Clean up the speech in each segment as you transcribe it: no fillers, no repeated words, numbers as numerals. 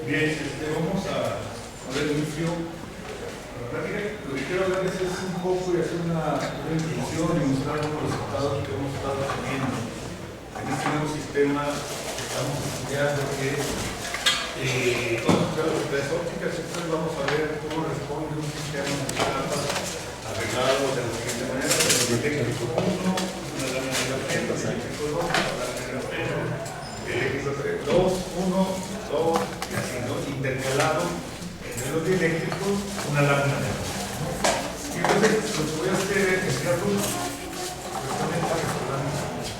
Bien, vamos a dar inicio a la práctica. Lo que quiero hablarles es un poco y hacer una introducción y mostrar los resultados que hemos estado teniendo en este nuevo sistema que estamos estudiando, que todas las redes ópticas. Entonces vamos a ver cómo responde un sistema de capas arreglado de la siguiente manera: el eléctrico 1, una lámina de grafeno, el eléctrico 2, una lámina de grafeno, el eléctrico 2, 1, 2, y así, ¿no? Intercalado entre los dieléctricos, una lámina de grafeno. Y entonces lo que voy a hacer es enviar luz.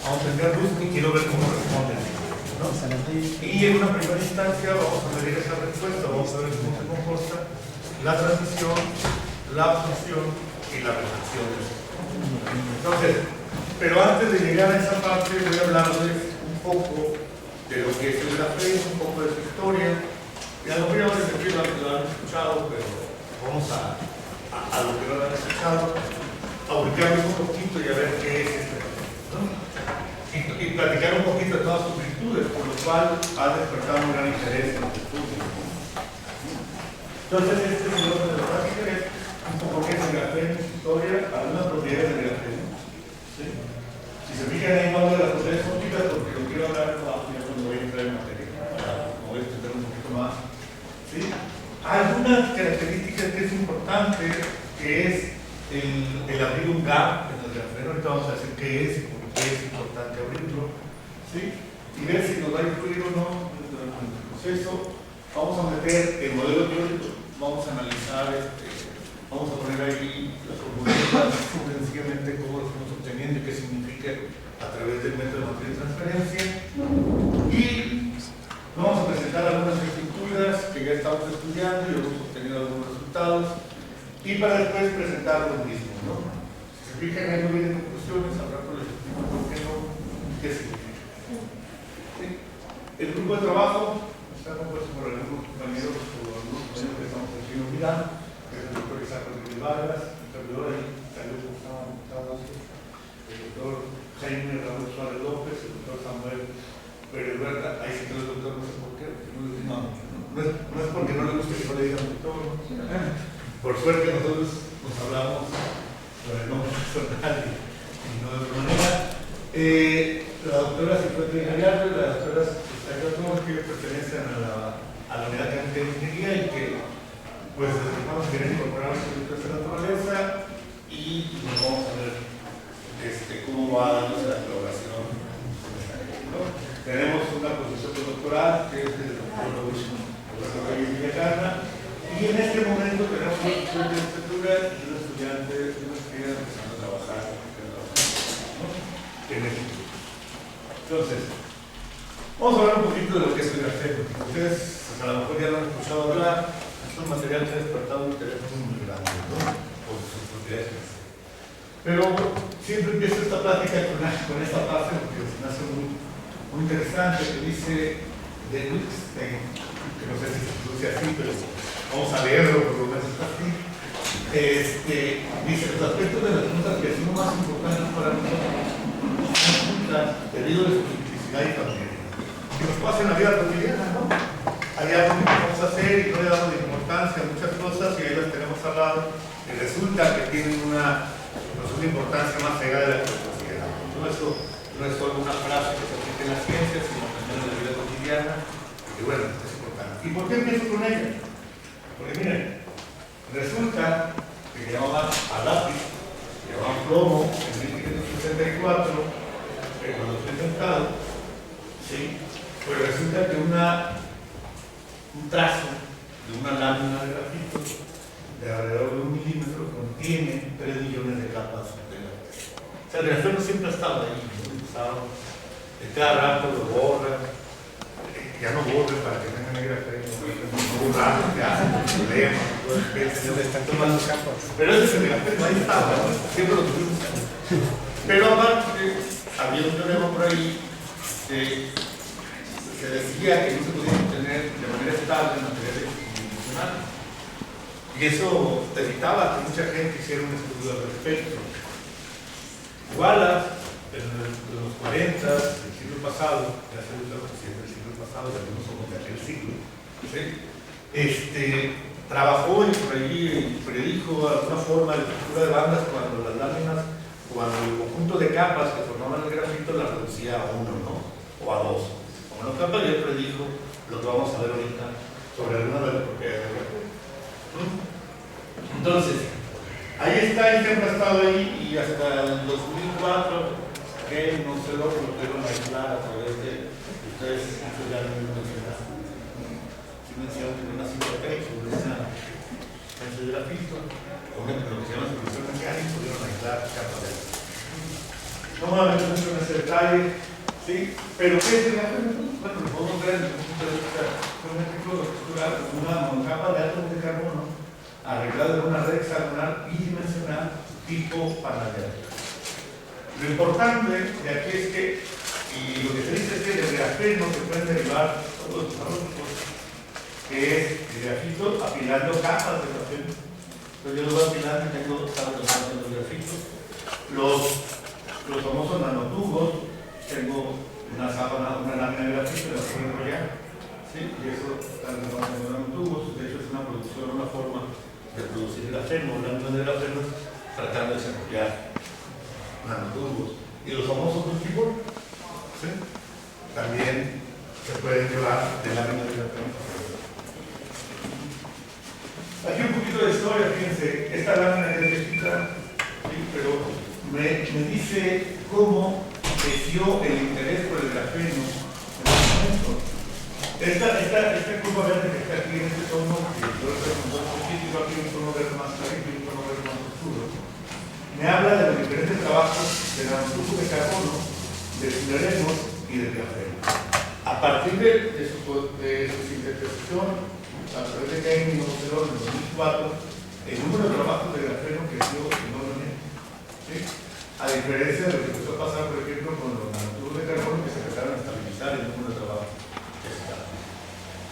Vamos a enviar luz y quiero ver cómo responden, ¿no? Y en una primera instancia vamos a medir esa respuesta, vamos a ver cómo se comporta la transmisión, la absorción y la reflexión. Entonces, pero antes de llegar a esa parte voy a hablarles un poco de lo que es el grafeno, un poco de su historia. Y a lo mejor ya lo han escuchado, pero vamos a lo que no lo han escuchado, a ubicarles un poquito y a ver qué es este grafeno, ¿no? Y platicar un poquito de todas sus virtudes, por lo cual ha despertado un gran interés en los estudios. Entonces, este es el orden de la práctica, es un poco qué es el grafeno, su historia, algunas propiedades del grafeno. ¿Sí? Si se fijan ahí, no hablo de las propiedades ópticas porque lo quiero hablar ya cuando voy a entrar en materia, como voy a explicar un poquito más. ¿Sí? Hay una característica que es importante, que es el abrir un gap en el grafeno. Ahorita vamos a decir qué es y por qué es importante abrirlo, ¿sí? Y ver si nos va a influir o no durante el proceso. Vamos a meter el modelo teórico, vamos a analizar, vamos a poner ahí las fórmulas, sencillamente cómo lo estamos obteniendo y qué significa a través del método de matriz de transferencia. Y vamos a presentar algunas estructuras que ya estamos estudiando y hemos obtenido algunos resultados, y para después presentar lo mismo, ¿no? Si se fijan, ahí no vienen conclusiones, habrá por qué no, qué significa. ¿Sí? El grupo de trabajo está compuesto por algunos compañeros que estamos aquí en Milán, que es el doctor Isaac Rodríguez Vargas, el servidor ahí, el doctor Jaime Raúl Suárez López, el doctor Samuel Pérez Huerta. Ahí sí que el doctor, no sé por qué, no es porque no le guste que no le digan doctor, ¿no? Por suerte nosotros nos hablamos con el nombre personal y no de otra manera. La doctora Cifuentes Gallardo y la doctora Cifuentes, que pertenecen a la unidad académica de ingeniería y que pues vamos a querer incorporar los productos de la naturaleza, y nos vamos a ver cómo va dándose la colaboración, ¿no? Tenemos una posición doctoral que es del doctor Reyes Villacarna. Y en este momento tenemos un estudiante de arquitectura y un estudiante empezando a trabajar, ¿no? En el instituto. Entonces, vamos a hablar un poquito de lo que es el grafeno. Ustedes a lo mejor ya lo han escuchado hablar. Es un material que ha despertado un interés muy grande, ¿no? Por sus propiedades. Pero siempre empiezo esta plática con esta parte porque se me hace muy interesante, que dice de Wittgenstein, que no sé si se produce así, pero vamos a leerlo por lo menos así. Dice: los aspectos de las juntas que son más importantes para nosotros son juntas debido a su simplicidad y familiaridad, que nos pasa en la vida cotidiana, ¿no? Hay algo que podemos hacer y no le damos de importancia a muchas cosas, y ahí las tenemos al lado, y resulta que tienen una importancia más allá de la que nos consideramos. Eso no es solo una frase que se aplica en la ciencia, sino también en la vida cotidiana, y bueno, es importante. ¿Y por qué empiezo con ella? Porque miren, resulta que llamaban a lápiz, llamaban plomo en 1564, cuando fue inventado, ¿sí? Pues resulta que un trazo de una lámina de grafito de alrededor de 1 milímetro contiene 3 millones de capas de grafeno. O sea, el grafeno siempre ha estado ahí, ¿no? Cada rato lo borran. Ya no borren para que tengan el grafeno, no borrarlo, que hacen problemas, se están tomando capas. Pero ese es el grafeno, ahí estaba, ¿no? Siempre lo tuvimos. Pero aparte, había un teorema por ahí que se decía que no se podía obtener de manera estable materiales bidimensionales. Y eso evitaba que mucha gente hiciera un estudio al respecto. Wallace, en los 40 del siglo pasado, ya se usa el siglo pasado, y algunos somos de aquel siglo, ¿sí? Trabajó y predijo alguna forma de estructura de bandas cuando las láminas, cuando el conjunto de capas que formaban el grafito la reducía a 1, ¿no? O a 2. Como no capa, ya predijo lo que vamos a ver ahorita sobre alguna de las propiedades del grafito. Entonces, ahí está, y siempre ha estado ahí, y hasta el 2004, que no sé lo pudieron aislar a través de ustedes, ya lo mencionaron. Sí mencionaron que una simple sobre ese grafito, con lo que se llama solución mecánica, pudieron aislar capas de eso. No me voy a meter mucho en ese detalle, ¿sí? Pero ¿qué es el grafeno? Bueno, lo podemos ver desde el punto de vista geométrico, estructural, como una monocapa de átomos de carbono arreglada en una red hexagonal bidimensional tipo panadero. Lo importante de aquí es que, y lo que se dice es que del grafeno se pueden derivar todos los desarrollos, que es el grafito apilando capas de grafeno. Entonces yo lo voy apilando y tengo capas de los grafitos. Los famosos nanotubos, tengo una lámina de grafito y la puedo enrollar. ¿Sí? Y eso también lo vamos a nanotubos. De hecho es una producción, una forma de producir grafeno, láminas de grafeno, tratando de desarrollar nanotubos. Y los famosos multibor, ¿sí? También se pueden llevar de láminas de grafeno. Aquí un poquito de historia, fíjense, esta lámina es viejita, ¿sí? Pero me dice cómo creció el interés por el grafeno en ese momento. Esta curva verde que está aquí en este tono, que yo le pregunto un poquito, aquí un tono verde más clarito y un tono verde más oscuro, me habla de los diferentes trabajos de nanotubos de carbono, de fluorenos y de grafeno. A partir de su sintetización, a través de Kane y Moselón en 2004, el número de trabajos de grafeno creció enormemente. ¿Sí? A diferencia de lo que empezó a pasar, por ejemplo, con los nanotubos de carbono que se empezaron a estabilizar el número de trabajos.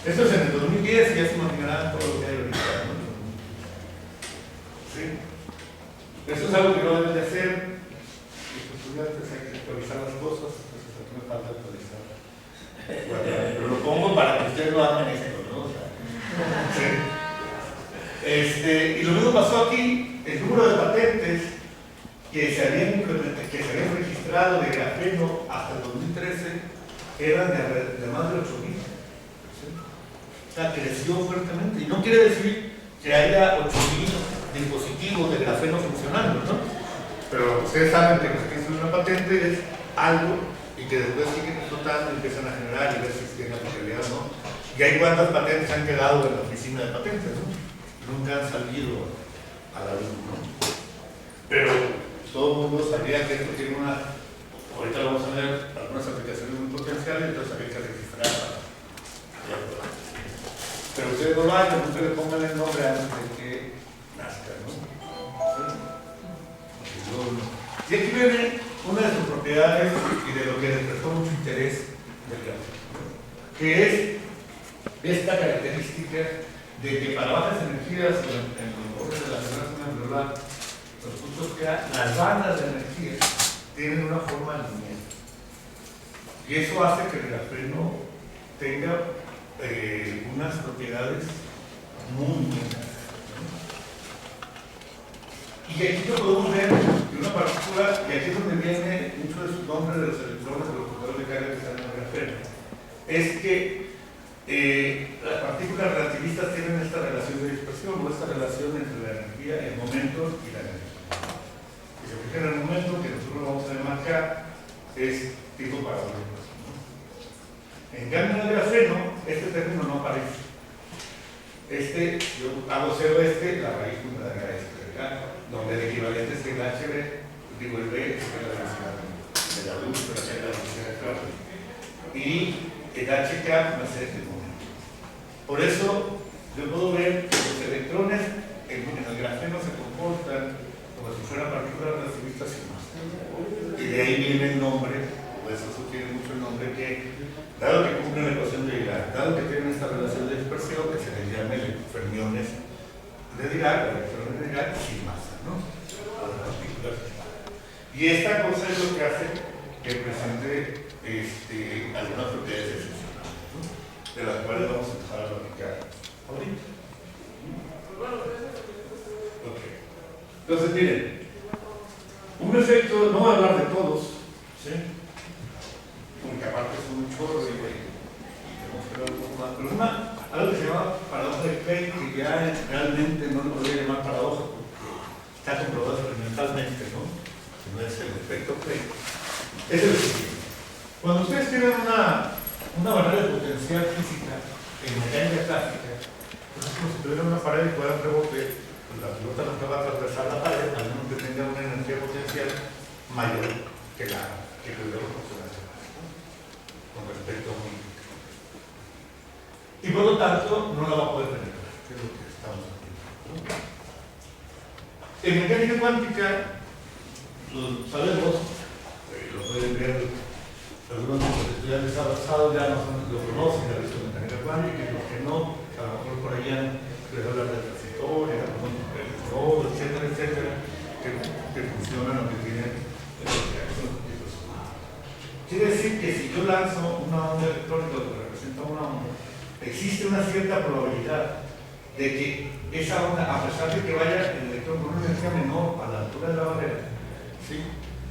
Esto es en el 2010, ya se imaginarán todo lo que hay ahorita, ¿no? ¿Sí? Esto es algo que no deben de hacer. Los estudiantes hay que actualizar las cosas, entonces aquí me falta actualizar. Bueno, pero lo pongo para que ustedes lo hagan esto, ¿no? Sí. Y lo mismo pasó aquí. El número de patentes que se habían registrado de grafeno hasta el 2013 eran de más de 8.000. ¿Sí? O sea, creció fuertemente. Y no quiere decir que haya 8.000 dispositivos de grafeno funcionando, ¿no? Pero ustedes saben que lo que es una patente es algo y que después siguen explotando y empiezan a generar y ver si tienen la posibilidad, ¿no? Y hay cuántas patentes han quedado en la oficina de patentes, ¿no? Nunca han salido a la luz, ¿no? Pero todo el mundo sabía que esto tiene una, ahorita vamos a ver algunas aplicaciones muy potenciales, entonces había que registrarla. Pero ustedes no lo hagan, ustedes le pongan el nombre antes de que nazca, ¿no? Y aquí viene una de sus propiedades y de lo que despertó mucho interés del grafeno, que es esta característica de que para bajas energías en los bordes de la membrana celular, los puntos que las bandas de energía tienen una forma lineal. Y eso hace que el grafeno tenga unas propiedades muy buenas. Y aquí lo podemos ver de una partícula, y aquí es donde viene mucho de su nombre de los electrones de los puntos de carga que están en el grafeno. Es que las partículas relativistas tienen esta relación de dispersión o esta relación entre la energía, el momento y la energía. Si se fijan en el momento que nosotros vamos a demarcar es tipo parabólico, ¿no? En cambio en el grafeno este término no aparece. Yo hago 0 la raíz me daría donde el equivalente es el HB, digo el B, que es la velocidad de la luz, pero es la velocidad del tráfico. Y el HK va a ser el momento. Por eso yo puedo ver que los electrones en el grafeno se comportan como si fueran partículas relativistas y más. Y de ahí viene el nombre, o eso sugiere mucho el nombre, que dado que cumplen la ecuación de Dirac, dado que tienen esta relación de dispersión, que se les llama fermiones de Dirac, electrones de Dirac sin masa, ¿no? Y esta cosa es lo que hace que presente algunas propiedades excepcionales, ¿no? De las cuales vamos a empezar a platicar Entonces, miren, un efecto, no voy a hablar de todos, ¿sí? Porque aparte son un chorro y tenemos que hablar un poco más. Pero algo que se llama paradoja de Klein, que ya realmente no lo podría llamar paradoja porque está comprobado experimentalmente, ¿no? Que no es el efecto Klein. Es el siguiente. Cuando ustedes tienen una barrera de potencial física en mecánica clásica, es como si tuvieran una pared y fuera un rebote, pues la pelota nunca va a atravesar la pared, a menos que tenga una energía potencial mayor que la que tuvieron con respecto a un. Y por lo tanto, no la va a poder penetrar, que es lo que estamos haciendo, ¿no? En mecánica cuántica, lo sabemos, lo pueden ver algunos de los estudiantes avanzados ya no lo conocen, la visión mecánica cuántica, y los que no, a lo mejor por allá les hablar de transitores, nodos, etcétera, etcétera, que funcionan o que tienen reacciones. Quiere decir que si yo lanzo una onda electrónica que representa una onda, existe una cierta probabilidad de que esa onda, a pesar de que vaya el electrón con una energía menor a la altura de la barrera, ¿sí?,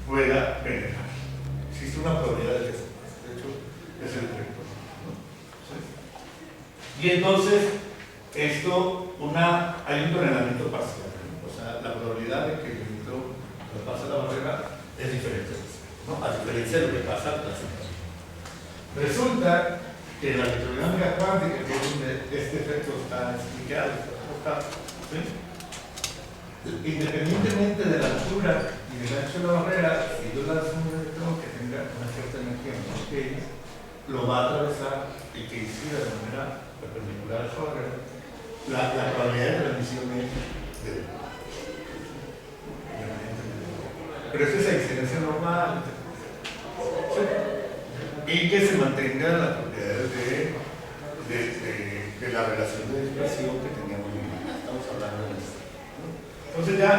pueda penetrar. Existe una probabilidad de que eso pase. De hecho, es el efecto, ¿no? ¿Sí? Y entonces, hay un tonelamiento parcial, ¿no? O sea, la probabilidad de que el electrón pase la barrera es diferente, ¿no? A diferencia de lo que pasa en la situación. Resulta que la electrodinámica cuántica, que es donde este efecto está explicado, ¿sí?, independientemente de la altura y del ancho de la barrera, si yo lanzo un electrón que tenga una cierta energía más pequeña, lo va a atravesar y que incida de manera perpendicular a su barrera, la probabilidad de transmisión es de. Pero esa es la incidencia normal, ¿sí?, y que se mantenga las propiedades de la relación de dispersión que teníamos. Estamos hablando de esto. Entonces ya,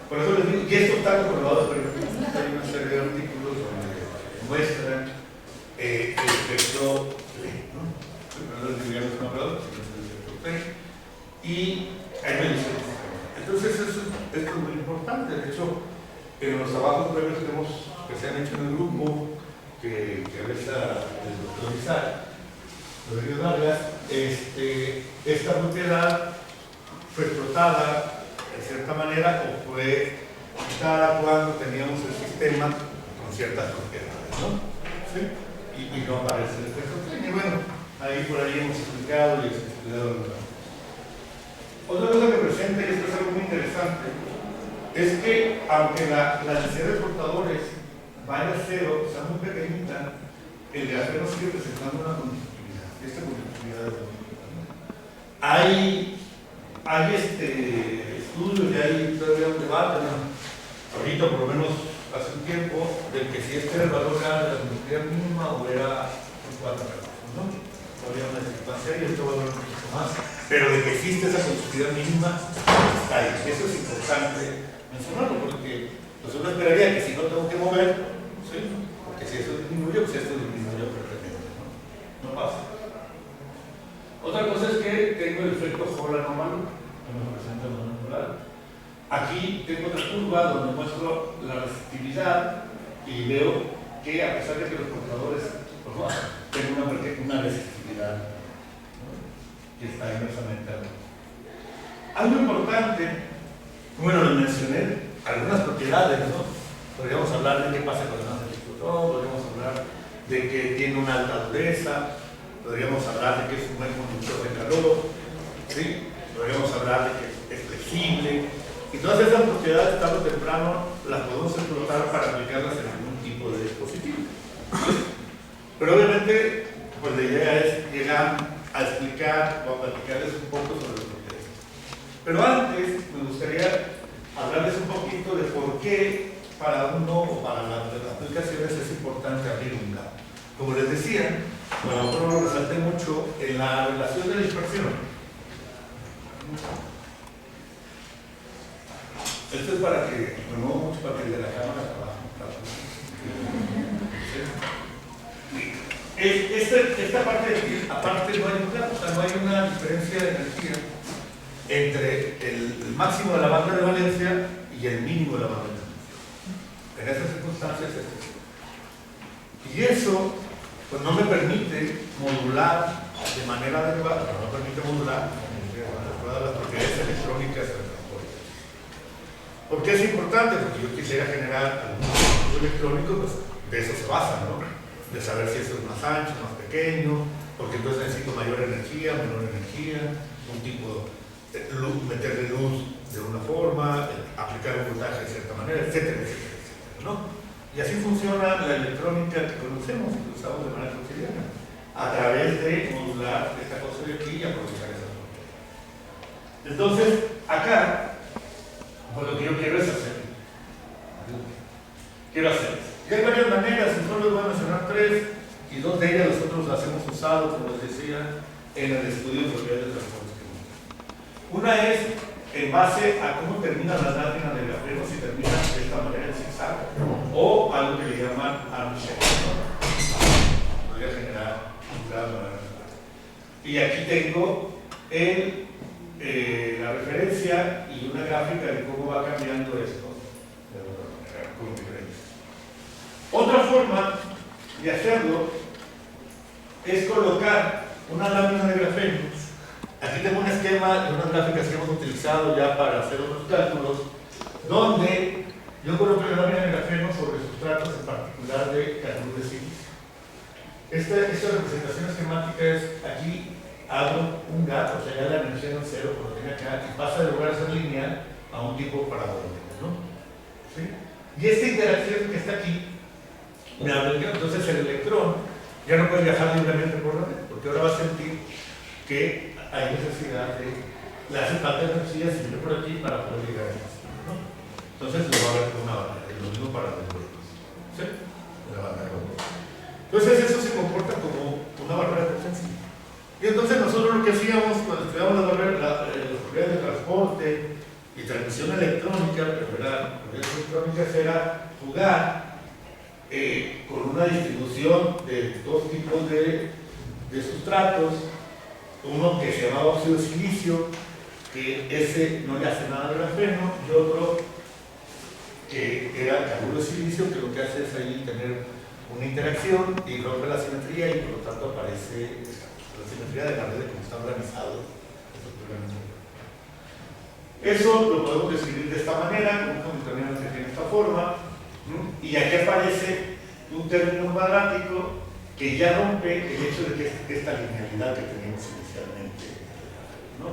por eso les digo, y esto está comprobado, pero hay una serie de artículos donde muestran el efecto Klein, ¿no? Primero les diríamos un operador, el efecto Klein, y hay mediciones. Entonces esto es muy importante. De hecho, en los trabajos previos que se han hecho en el grupo, que realiza el doctor Isaac, Rodrigo Vargas, esta propiedad fue explotada de cierta manera o fue quitada cuando teníamos el sistema con ciertas propiedades, ¿no? ¿Sí? Y no aparece el efecto Klein. Y bueno, ahí por ahí hemos explicado y estudiado. Otra cosa que presenta, y esto es algo muy interesante, es que aunque la densidad de portadores vaya a cero, sea muy pequeñita, el grafeno sigue presentando una conductividad. Esta conductividad es muy importante. Hay estudios y hay todavía un debate, ¿no? Ahorita, por lo menos hace un tiempo, de que si este era el valor real de la conductividad mínima o era un 4 grados, ¿no? Todavía una discrepancia y esto va a hablar un poquito más, pero de que existe esa conductividad mínima, está ahí. Eso es importante mencionarlo, porque pues uno esperaría que si no tengo que mover, ¿sí?, porque si eso disminuye, pues esto disminuye perfectamente, ¿no? No pasa. Otra cosa es que tengo el efecto Hall anómalo, que me representa el monocular. Aquí tengo otra curva donde muestro la resistividad y veo que a pesar de que los portadores tengo una resistividad, ¿no?, que está inversamente algo importante. Bueno, les mencioné algunas propiedades, ¿no? Podríamos hablar de qué pasa con el anticyclotron, podríamos hablar de que tiene una alta dureza, podríamos hablar de que es un buen conductor de calor, ¿sí? Podríamos hablar de que es flexible, y todas esas propiedades tarde o temprano las podemos explotar para aplicarlas en algún tipo de dispositivo, ¿sí? Pero obviamente, pues la idea es llegar a explicar o a platicarles un poco sobre las propiedades. Pero antes me gustaría hablarles un poquito de por qué para uno o para las aplicaciones es importante abrir un gap. Como les decía, bueno, a lo lo resalté mucho en la relación de dispersión. Esto es para que, no mucho para que el de la cámara trabaje. Esta parte de aquí, aparte no hay una diferencia de energía entre el máximo de la banda de valencia y el mínimo de la barra de transmisión. En esas circunstancias es así. Y eso pues no me permite modular de manera adecuada, no me permite modular las propiedades electrónicas del transporte. ¿Por qué es importante? Porque yo quisiera generar algún dispositivo electrónico, pues de eso se basa, ¿no? De saber si eso es más ancho, más pequeño, porque entonces necesito mayor energía, menor energía, un tipo de luz, meterle luz de una forma, aplicar un voltaje de cierta manera, etcétera, etcétera, etcétera, ¿no? Y así funciona la electrónica que conocemos y que usamos de manera cotidiana, a través de modular esta cosa de aquí y aprovechar esa propiedad. Entonces, acá, pues lo que yo quiero es hacer. Y hay varias maneras, y solo les voy a mencionar tres, y dos de ellas nosotros las hemos usado, como les decía, en el estudio de propiedades de transporte. Una es en base a cómo terminan las láminas de grafeno, si terminan de esta manera en zigzag, o algo que le llaman arm shape. Podría generar un grado. Y aquí tengo la referencia y una gráfica de cómo va cambiando esto con diferencia. Otra forma de hacerlo es colocar una lámina de grafeno. Aquí tengo un esquema de unas gráficas que hemos utilizado ya para hacer otros cálculos, donde yo coloco la lámina de grafeno sobre sustratos, en particular de carburo de silicio. Esta representación esquemática es, aquí hago un gap, o sea, ya la energía no es cero, como tiene acá, y pasa de lugar a ser lineal a un tipo parabólico, ¿no? ¿Sí? Y esta interacción que está aquí, me habla que entonces el electrón ya no puede viajar libremente por la red, porque ahora va a sentir que hay necesidad de, le hace falta energía siempre por aquí para poder llegar a eso, ¿no? Entonces lo va a ver con una barrera, y lo mismo para los huecos, ¿sí? La barrera. Entonces eso se comporta como una barrera de potencia. Y entonces nosotros lo que hacíamos cuando estudiamos las propiedades de transporte y transmisión electrónica, ¿verdad? Propiedades electrónicas era jugar con una distribución de dos tipos de sustratos, uno que se llamaba óxido de silicio, que ese no le hace nada al grafeno, y otro que era carburo de silicio, que lo que hace es ahí tener una interacción y rompe la simetría y por lo tanto aparece la simetría de la red de cómo está organizado estructuralmente. Eso lo podemos describir de esta manera, con un combinamiento que tiene esta forma, ¿no? Y aquí aparece un término cuadrático que ya rompe el hecho de que esta linealidad que teníamos inicialmente, ¿no?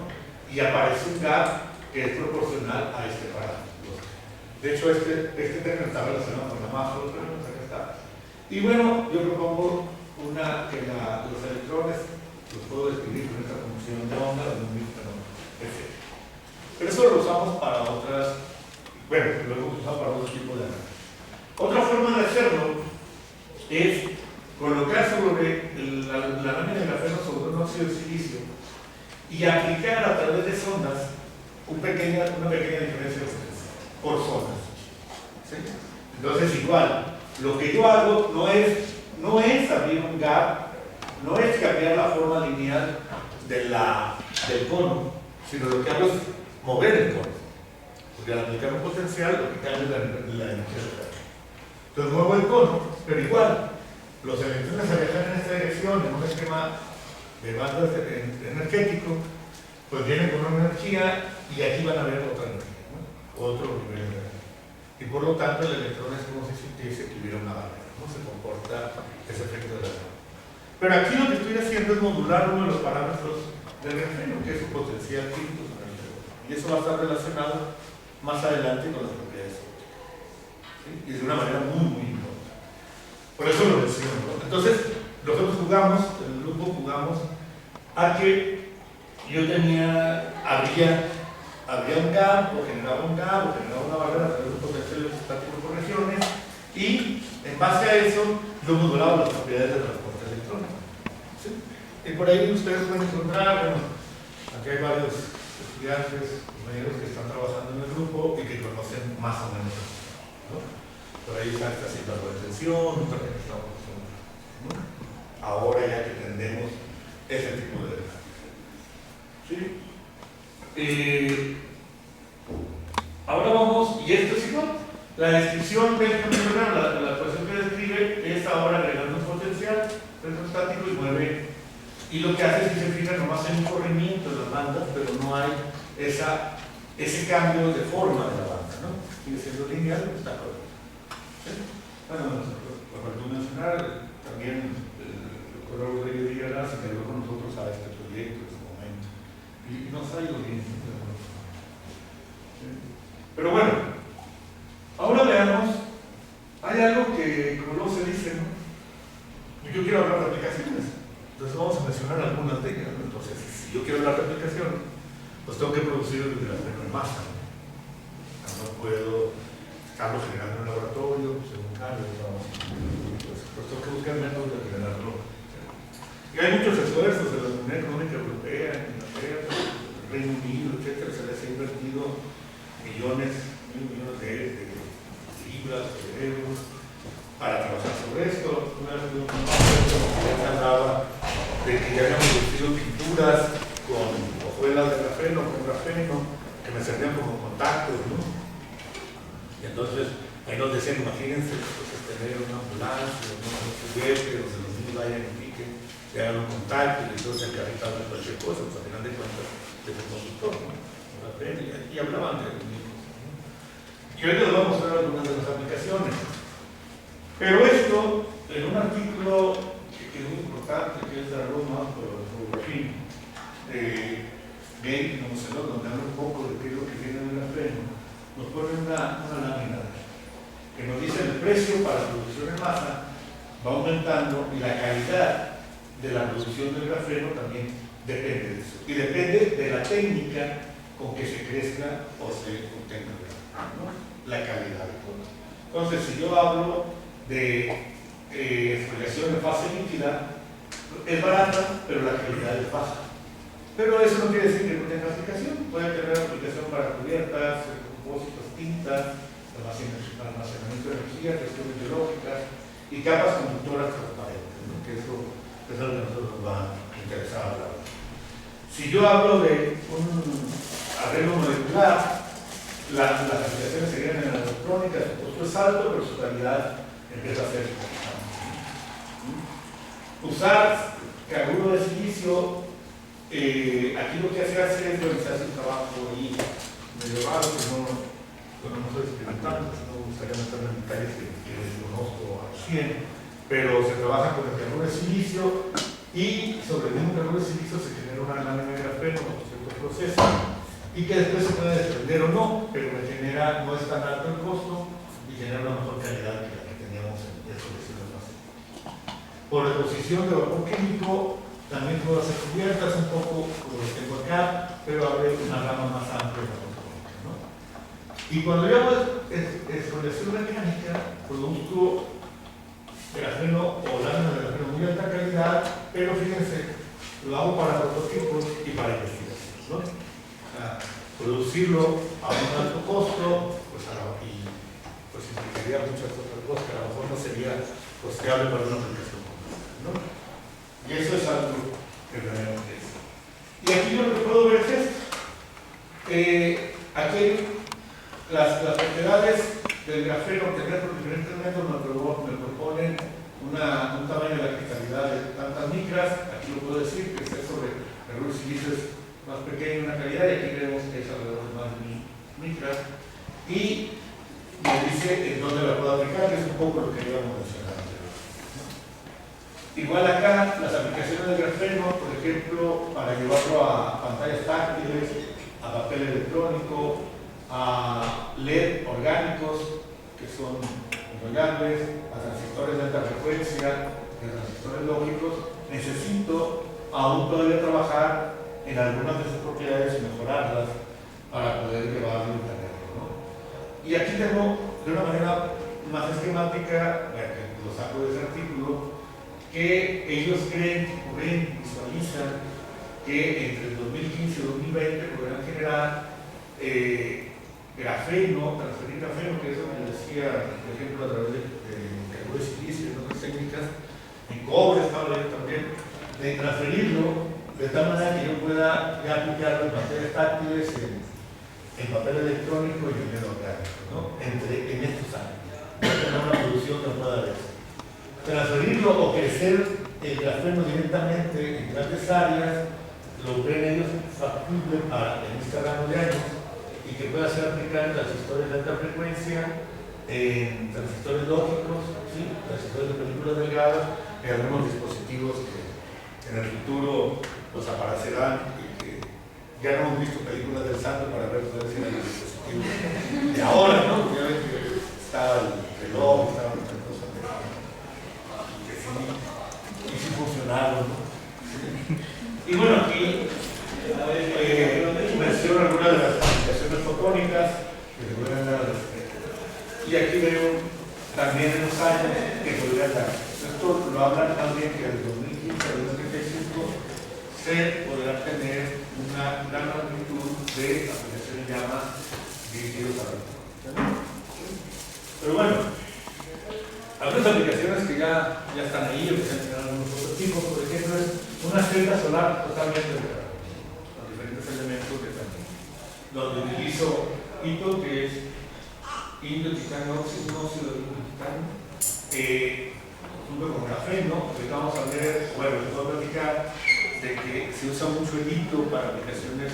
Y aparece un gap que es proporcional a este parámetro. De hecho, este término está relacionado con la masa, pero acá está. Y bueno, yo propongo que los electrones los puedo describir con esta función de onda, etc. Pero eso lo usamos para otras, bueno, lo hemos usado para otros tipos de análisis. Otra forma de hacerlo es colocar sobre la lámina de grafeno sobre un óxido de silicio y aplicar a través de sondas una pequeña diferencia de potencia por zonas. ¿Sí? Entonces, igual, lo que yo hago no es abrir un gap, no es cambiar la forma lineal del cono, sino lo que hago es mover el cono. Porque al aplicar un potencial, lo que cambia es la energía del carga. Entonces muevo el cono, pero igual, los electrones al viajar en esta dirección, en un esquema de bandas energético, pues vienen con una energía y aquí van a ver otra energía, ¿no? Otro nivel de energía. Y por lo tanto el electrón es como si sintiese que hubiera una barrera, ¿no? Se comporta ese efecto de la barrera. Pero aquí lo que estoy haciendo es modular uno de los parámetros del grafeno, que es su potencial químico. Y eso va a estar relacionado más adelante con las propiedades ópticas. ¿Sí? Y de una manera muy, muy importante. Por eso lo menciono, ¿no? Entonces, nosotros jugamos, en el grupo jugamos a que yo había un campo, generaba un campo, generaba una barrera a través de un potencial estático por regiones, y en base a eso yo modulaba las propiedades del transporte electrónico. ¿Sí? Y por ahí ustedes pueden encontrar, bueno, aquí hay varios estudiantes, compañeros que están trabajando en el grupo y que conocen más o menos, ¿no? Por ahí está esta cita de retención, también estamos haciendo, ¿no? Ahora ya que entendemos ese tipo de detalles. ¿Sí? Ahora vamos, y estático y mueve. Y lo que hace es que se fija nomás en un corrimiento de las bandas, pero no hay ese cambio de forma de la banda, ¿no? Sigue siendo lineal, está correcto. ¿Sí? Bueno, por faltó mencionar, también el doctor Rodríguez Villarán se quedó con nosotros a este proyecto en su momento. Y nos ha ido bien. ¿Sí? Pero bueno, ahora veamos, hay algo que, como luego se dice, ¿no? Yo quiero hablar de aplicaciones. Entonces vamos a mencionar algunas de ellas, ¿no? Entonces, si yo quiero hablar de aplicación, pues tengo que producir el grafeno en masa, ¿no? No puedo estarlo generando en el laboratorio, según Carlos, pues tengo que buscar métodos de generarlo. Y hay muchos esfuerzos de la Unión Económica Europea, en Inglaterra, el Reino Unido, etcétera, se les ha invertido millones de libras, de euros, para trabajar sobre esto. Una vez un se hablaba de que ya habíamos producido pinturas con hojuelas de grafeno, con grafeno, que me servían como contactos, ¿no? Y entonces ahí nos decían, imagínense, pues, tener una ambulancia, un juguete, donde los niños vayan y piquen, y hagan un contacto, y entonces el carrito de cualquier cosa, pues al final de cuentas es un conductor, ¿no? Y hablaban de los niños, ¿no? Y hoy les vamos a mostrar algunas de las aplicaciones. Pero esto, en un artículo que es muy importante, que es de Aroma, por Rufín, Gay, no sé, donde habla un poco de qué es lo que tiene el grafeno, nos pone una lámina que nos dice el precio para la producción en masa va aumentando y la calidad de la producción del grafeno también depende de eso. Y depende de la técnica con que se crezca o se obtenga el grafeno, ¿no? La calidad de todo. Entonces, si yo hablo de exfoliación en fase líquida, es barata, pero la calidad es baja. Pero eso no quiere decir que no tenga aplicación. Puede tener aplicación para cubiertas, compósitos, tintas, almacenamiento de energía, cuestiones biológicas y capas conductoras transparentes, ¿no? Que eso es lo que a nosotros nos va a interesar hablar. Si yo hablo de un arreglo molecular, las aplicaciones serían en la electrónica, su costo es alto, pero su calidad empieza a ser importante. Usar carburo de silicio, aquí lo que se hace es realizarse un trabajo ahí medio raro, que no soy experimentante, no me gustaría meterme en detalles que desconozco al 100, pero se trabaja con el carburo de silicio y sobre el mismo carburo de silicio se genera una lámina de grafeno con ciertos procesos y que después se puede desprender o no, pero me genera, no es tan alto el costo y genera una mejor calidad que la que teníamos en soluciones más. Por deposición de vapor químico también puedo hacer cubiertas un poco como lo tengo acá, pero abre una rama más amplia de la componente, ¿no? Y cuando yo hago exfoliación mecánica, produzco grafeno o lámina de grafeno muy alta calidad, pero fíjense, lo hago para prototipos y para investigación, ¿no? Producirlo a un alto costo, pues implicaría muchas otras cosas que a lo mejor no sería costeable para una aplicación comercial, ¿no? Y eso es algo que realmente es. Y aquí lo que puedo ver es esto. Aquí las propiedades del grafeno obtenidas por diferentes métodos me proponen un tamaño de la cristalidad de tantas micras. Aquí lo puedo decir, que es sobre el rubro silicio es más pequeño en una calidad y aquí vemos que es alrededor de más de 1000 micras. Y me dice en dónde la puedo aplicar, que es un poco lo que íbamos a mencionar anteriormente. Igual acá, las aplicaciones del grafeno, por ejemplo, para llevarlo a pantallas táctiles, a papel electrónico, a LED orgánicos, que son enrollables, a transistores de alta frecuencia, a transistores lógicos, necesito aún todavía trabajar en algunas de sus propiedades y mejorarlas para poder llevarlo y tenerlo, ¿no? Y aquí tengo, de una manera más esquemática, que lo saco de ese artículo, que ellos creen, visualizan que entre el 2015 y 2020 podrán generar grafeno, transferir grafeno, que es lo que les decía, por ejemplo, a través de carburo de silicio y otras técnicas, en cobre estaba leyendo también, de transferirlo de tal manera que yo pueda ya aplicarlo en materias táctiles, en papel electrónico y en medio orgánico, ¿no? En estos años. No tener una producción que pueda ver. Transferirlo o crecer el grafeno directamente en grandes áreas, lo ven ellos factible en este rango de años y que pueda ser aplicado en transistores de alta frecuencia, en transistores lógicos, ¿sí? Transistores de películas delgadas, y algunos dispositivos que en el futuro pues aparecerán y que ya no hemos visto películas del santo para ver cuáles eran los dispositivos de ahora, ¿no? Ya ven que estaba el reloj, estaban muchas cosas que sí, y sí funcionaron, ¿no? Y bueno, aquí menciono algunas de las aplicaciones fotónicas que se pueden dar al respecto. Y aquí veo también en los años que podrían dar. Esto lo hablan también que del 2015 al 2035 se podrá tener una gran magnitud de aplicaciones llamadas dirigidas a la. Pero bueno, algunas aplicaciones que ya están ahí, o que se han creado algunos prototipos, por ejemplo, es una celda solar totalmente operable, con diferentes elementos de también, donde utilizo hito, que es indio, titanio, óxido de titanio, junto con grafeno, que vamos a ver, bueno, les voy a platicar de que se usa mucho el hito para aplicaciones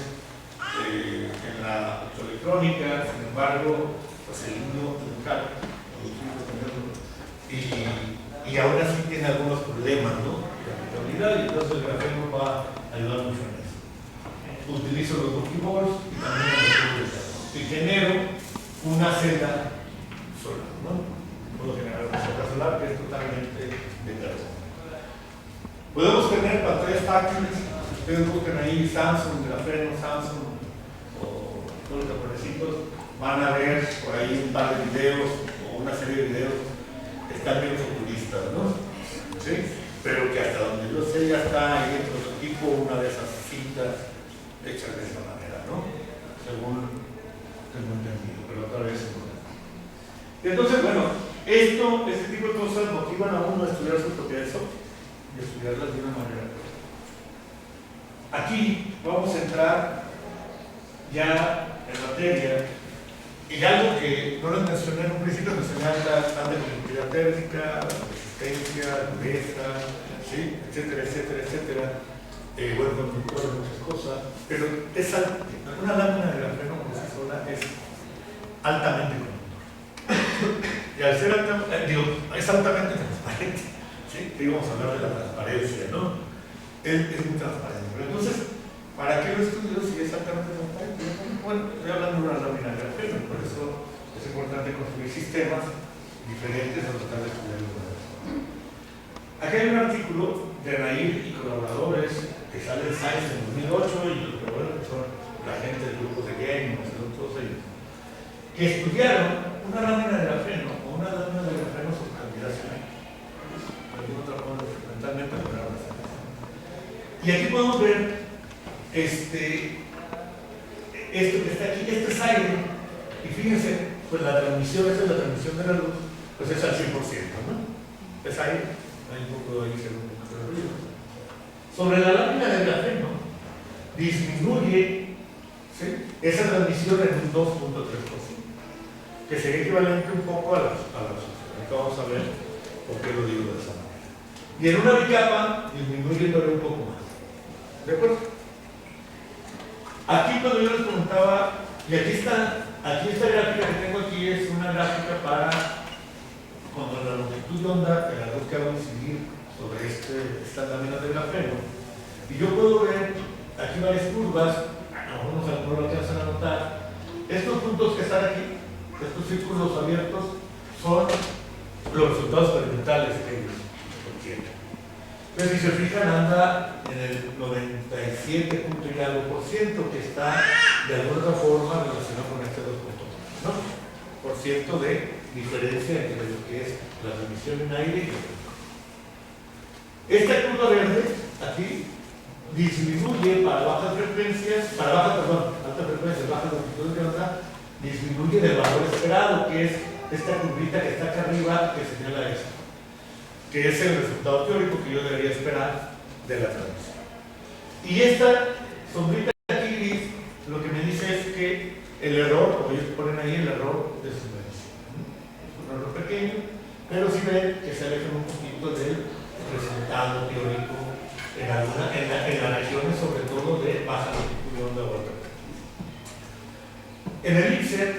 en la optoelectrónica, sin embargo, pues el indio nunca y aún así tiene algunos problemas, ¿no? De aplicabilidad, y entonces el grafeno va a ayudar mucho en eso. Utilizo los buckyballs y también los tubos y genero una celda solar, ¿no? Puedo generar una celda solar que es totalmente de carbono. Podemos tener pantallas táctiles. Ustedes buscan ahí Samsung, grafeno, Samsung o todos los japonesitos, van a ver por ahí un par de videos o una serie de videos que están bien futuristas, ¿no? ¿Sí? Pero que hasta donde yo sé ya está ahí el prototipo, una de esas cintas hechas de esa manera, ¿no? Según tengo entendido, pero otra vez no. Entonces, bueno, este tipo de cosas motivan a uno a estudiar sus propiedades y estudiarlas de una manera. Aquí vamos a entrar ya en materia y algo que no les mencioné en un principio, mencioné la conductividad térmica, la resistencia, la dureza, ¿sí? Etcétera, etcétera, etcétera. Buen conductor de muchas cosas, pero una lámina de grafeno por sí sola es altamente conductor. Y al ser es altamente transparente. ¿Sí? Íbamos a hablar de la transparencia, ¿no? Es muy transparente. Pero entonces, ¿para qué lo estudio si es altamente transparente? Bueno, estoy hablando de una lámina de grafeno, por eso es importante construir sistemas diferentes a los que están estudiando. Aquí hay un artículo de Nair y colaboradores que sale en Science en 2008 y los colaboradores son la gente del grupo de Game, todos ellos, que estudiaron una lámina de grafeno o una lámina de grafeno sobre cantidad cinética. De alguna otra forma, mentalmente lograron hacer eso. Y aquí podemos ver esto que está aquí, este es aire, y fíjense, pues la transmisión, esa es la transmisión de la luz, pues es al 100%, ¿no? Es aire, hay un poco de ruido. Sobre la lámina de grafeno, disminuye, ¿sí?, esa transmisión en un 2.3%, que sería equivalente un poco a la absorción. Ahorita vamos a ver por qué lo digo de esa manera. Y en una bicapa disminuye todavía un poco más. ¿De acuerdo? Aquí cuando yo les comentaba, y esta gráfica que tengo aquí es una gráfica para cuando la longitud de onda de la luz que hago incidir sobre estas láminas de grafeno. Y yo puedo ver aquí varias curvas, algunos no lo alcanzan a notar. Estos puntos que están aquí, estos círculos abiertos, son los resultados experimentales que ellos obtienen. Entonces, si se fijan, anda en el 97 punto y algo por ciento, que está de alguna forma relacionado con este 2.1, ¿no? Por ciento de diferencia entre lo que es la transmisión en aire y el otro. Esta curva verde, aquí, disminuye para bajas frecuencias, altas frecuencias, bajas longitudes de onda, disminuye del valor esperado, que es esta curvita que está acá arriba, que señala eso, que es el resultado teórico que yo debería esperar de la transmisión. Y esta sombrita aquí gris, lo que me dice es que el error, o ellos ponen ahí el error de su medición. Es un error pequeño, pero sí ven que se alejan un poquito del resultado respaldo teórico en las regiones, sobre todo de baja longitud de onda o alta frecuencia. En el IPSET,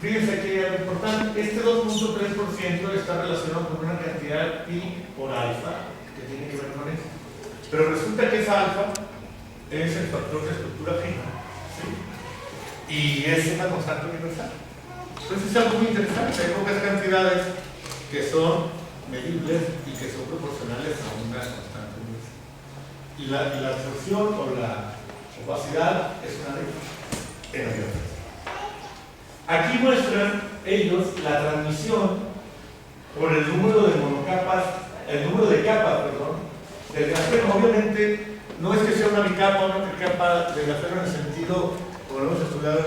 fíjense que hay algo importante, este 2.3% está relacionado con una cantidad pi por alfa, que tiene que ver con eso. Pero resulta que esa alfa es el factor de estructura fina, ¿sí? Y es una constante universal. Entonces es algo muy interesante. Hay pocas cantidades que son medibles y que son proporcionales a una constante universal. Y la absorción o la opacidad es una de ellas en la biosfera. Aquí muestran ellos la transmisión por el número de monocapas, el número de capas, perdón, del grafeno. Obviamente no es que sea una bicapa o una tricapa de grafeno en el sentido, como lo hemos estudiado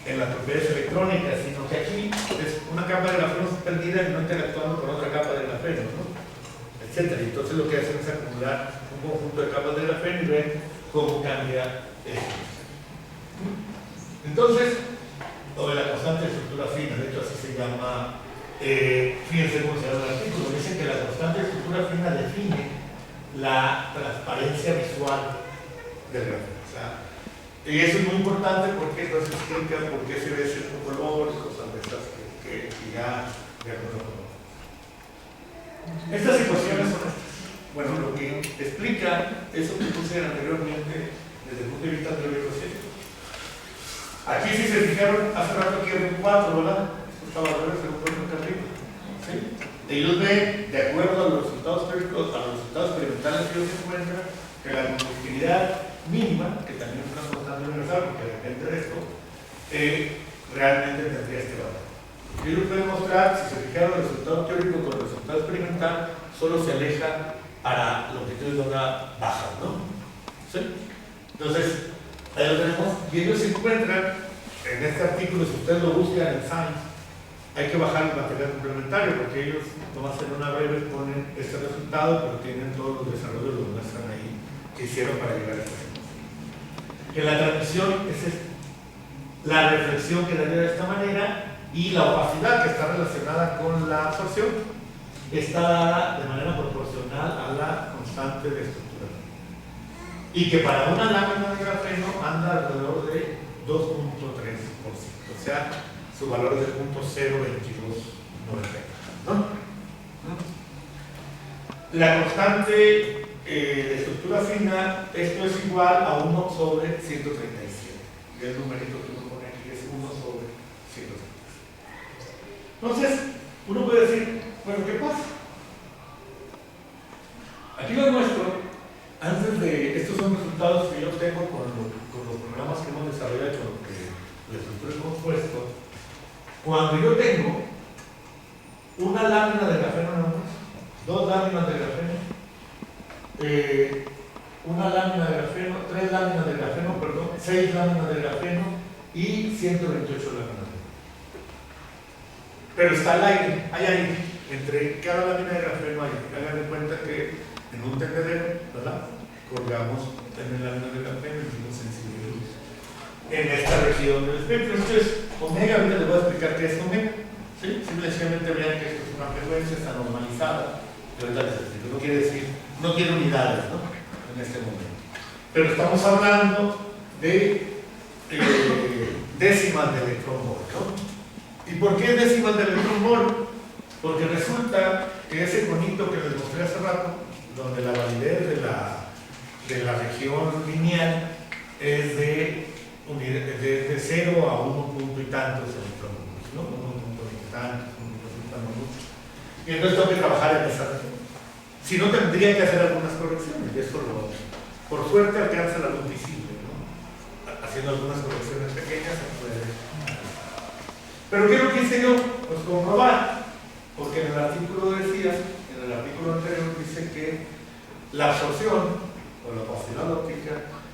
en las propiedades electrónicas, sino que aquí es una capa de grafeno suspendida y no interactuando con otra capa de grafeno, ¿no? Etcétera. Y entonces lo que hacen es acumular un conjunto de capas de grafeno y ven cómo cambia esto. Entonces, o de la constante de estructura fina, de hecho así se llama, fíjense cómo se llama el artículo, dicen que la constante de estructura fina define la transparencia visual del grafeno. O sea, y eso es muy importante porque entonces explica por qué se ve cierto color y cosas de estas que ya conocemos. Estas ecuaciones son estas. Bueno, lo que explica eso que puse anteriormente desde el punto de vista teórico científico. Aquí si se fijaron, hace rato que eran 4, ¿verdad? Esto estaba al revés, según por acá arriba. ¿Sí? Ellos ven, de acuerdo a los resultados teóricos, a los resultados experimentales que ellos encuentran, que la conductividad mínima, que también es una constante universal, porque depende de esto, realmente tendría este valor. Y ellos pueden mostrar, si se fijaron el resultado teórico con el resultado experimental, solo se aleja para longitudes de onda bajas, ¿no? ¿Sí? Entonces, ahí lo tenemos, y ellos se encuentran en este artículo, si ustedes lo buscan en Science, hay que bajar el material complementario, porque ellos nomás en una breve ponen este resultado, pero tienen todos los desarrollos, los muestran ahí, que hicieron para llegar a esta situación. Que la transmisión es la reflexión que daría de esta manera, y la opacidad que está relacionada con la absorción está dada de manera proporcional a la constante de estructura. Y que para una lámina de grafeno anda alrededor de 2.3%, o sea, su valor es de 0.02290, ¿no? La constante de estructura fina, esto es igual a 1 sobre 137. Y el numerito que uno pone aquí es 1 sobre 137. Entonces, uno puede decir, bueno, ¿qué pasa? Aquí lo muestro. Antes de, estos son resultados que yo tengo con los programas que hemos desarrollado con lo que la estructura hemos puesto. Cuando yo tengo una lámina de grafeno nada más, 2 láminas de grafeno, una lámina de grafeno, 3 láminas de grafeno, perdón, 6 láminas de grafeno y 128 láminas de grafeno. Pero está el aire, hay aire. Entre cada lámina de grafeno hay aire. Hagan de cuenta que en un tendedero, ¿verdad? Colgamos en la lámina de grafeno y hicimos sensibilidad en esta región del espectro. Entonces, omega, ahorita les voy a explicar qué es omega. ¿Sí? Simplemente vean que esto es una frecuencia, está normalizada. Y ahorita les explico. No quiere decir, no tiene unidades, ¿no? En este momento. Pero estamos hablando de décimas de electrón-volt, ¿no? ¿Y por qué décimas de electrón-volt? Porque resulta que ese conito que les mostré hace rato, donde la validez de la región lineal es de 0 a 1 punto y tantos electronvolts, ¿no? 1 punto y tantos, 1 punto y tantos. Y entonces tengo que trabajar en esa región. Si no, tendría que hacer algunas correcciones, y eso por suerte alcanza la luz visible, ¿no? Haciendo algunas correcciones pequeñas se puede. Pero ¿qué es lo que hice yo? Pues comprobar, porque en el artículo decía, en el artículo anterior dice que la absorción o la opacidad óptica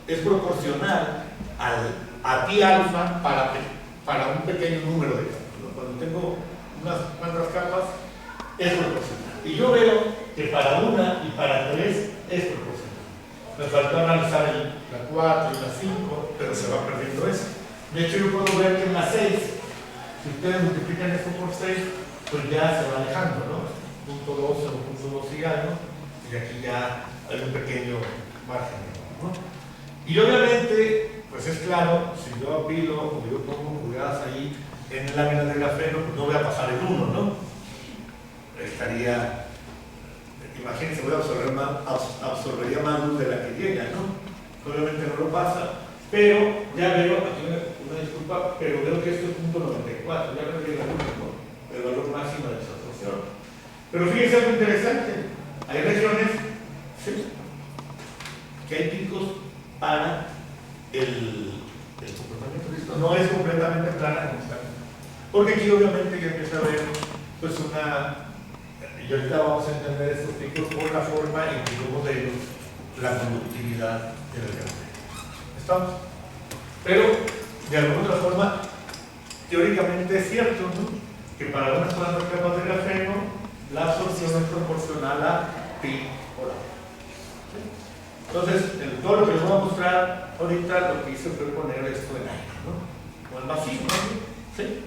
es proporcional a pi alfa para un pequeño número de capas, ¿no? Cuando tengo unas cuantas capas es proporcional. Y yo veo que para una y para 3 es proporcional. Me faltó analizar la 4 y la 5, pero se va perdiendo eso. De hecho, yo puedo ver que en la 6, si ustedes multiplican esto por 6, pues ya se va alejando, ¿no? .12 o .2 y algo, y aquí ya hay un pequeño margen, ¿no? Y obviamente, pues es claro, si yo apilo o yo pongo pulgadas ahí en láminas de grafeno, pues no voy a pasar el 1, ¿no? Estaría, imagínense, voy a absorbería más luz de la que llega, ¿no? Obviamente no lo pasa, pero ya veo, aquí una disculpa, pero veo que esto es .94, ya no llega el valor máximo de absorción. Pero fíjense algo interesante, hay regiones, ¿sí?, que hay picos para el comportamiento de esto, no es completamente plana como está. Porque aquí obviamente ya empieza a haber pues y ahorita vamos a entender estos picos por la forma en que luego de ellos la conductividad del grafeno. ¿Estamos? Pero de alguna otra forma, teóricamente es cierto, ¿no?, que para unas cuantas capas de grafeno la absorción es proporcional a pi por A. Entonces, todo lo que les voy a mostrar ahorita, lo que hice fue poner esto en aire, ¿no? O el vacío, ¿no? ¿Sí?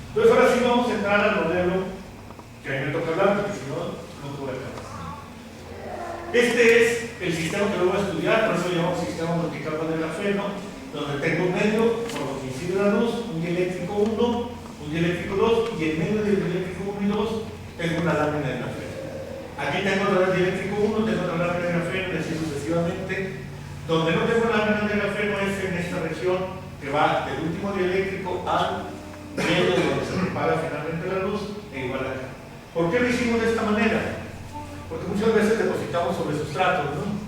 Entonces, ahora sí vamos a entrar al modelo que a mí me toca hablar, porque si no, no puedo acabar. Este es el sistema que luego voy a estudiar, por eso lo llamamos sistema multicapa de grafeno, donde tengo un medio por lo que incide la luz, un dieléctrico 1, un dieléctrico 2, y en medio del dieléctrico 1 y 2 tengo una lámina de grafeno. Aquí tengo otra vez dieléctrico 1, tengo otra lámina de grafeno, y así sucesivamente. Donde no tengo lámina de grafeno es en esta región que va del último dieléctrico al medio donde se propaga finalmente la luz, e igual acá. ¿Por qué lo hicimos de esta manera? Porque muchas veces depositamos sobre sustratos, ¿no?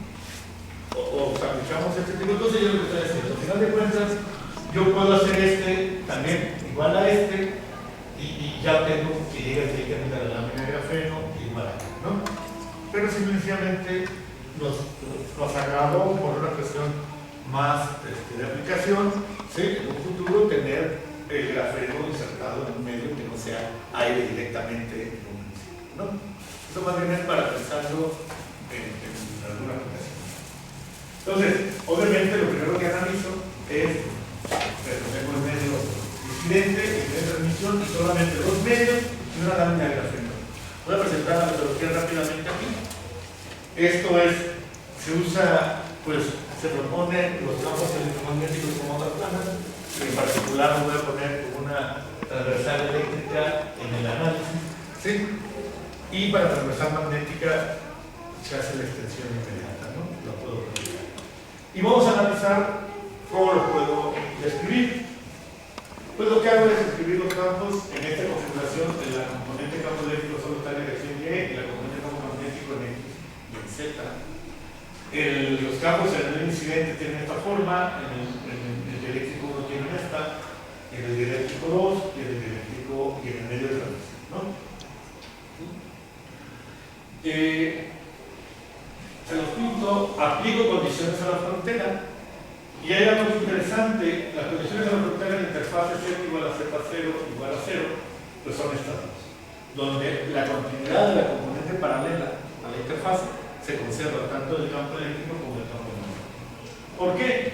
O aplicamos este tipo de cosas, y yo lo que estoy haciendo. Al final de cuentas, yo puedo hacer este también igual a este, y ya tengo que llegar directamente a la lámina de grafeno igual a acá, ¿no? Pero simplemente nos agradó por una cuestión más de aplicación, ¿sí?, en un futuro tener el grafeno insertado en un medio que no sea aire directamente en un municipio, ¿no? Eso más bien es para pensarlo en alguna aplicación. Entonces, obviamente lo primero que analizo es, tengo el medio incidente, el medio de transmisión, y solamente dos medios y una lámina de grafeno. Voy a presentar la metodología rápidamente aquí. Esto es, se usa, pues, se propone los campos electromagnéticos como otras planas, y en particular voy a poner una transversal eléctrica en el análisis, ¿sí? Y para transversal magnética se hace la extensión inmediata, ¿no? Lo puedo practicar. Y vamos a analizar cómo lo puedo describir. Pues lo que hago es escribir los campos en esta configuración de la componente campo eléctrico solo está en dirección Y y la componente campo magnético en X y en Z. Los campos en el incidente tienen esta forma, en el dieléctrico 1 tienen esta, en el dieléctrico 2 y en el dieléctrico y en el medio de transmisión, ¿no? Se los pinto, aplico condiciones a la frontera, y hay algo interesante. Las condiciones a la frontera de interfaz Z igual a Z0 igual a 0, pues son estas dos, donde la continuidad de la componente paralela a la interfaz se conserva tanto del campo eléctrico como del campo magnético. ¿Por qué?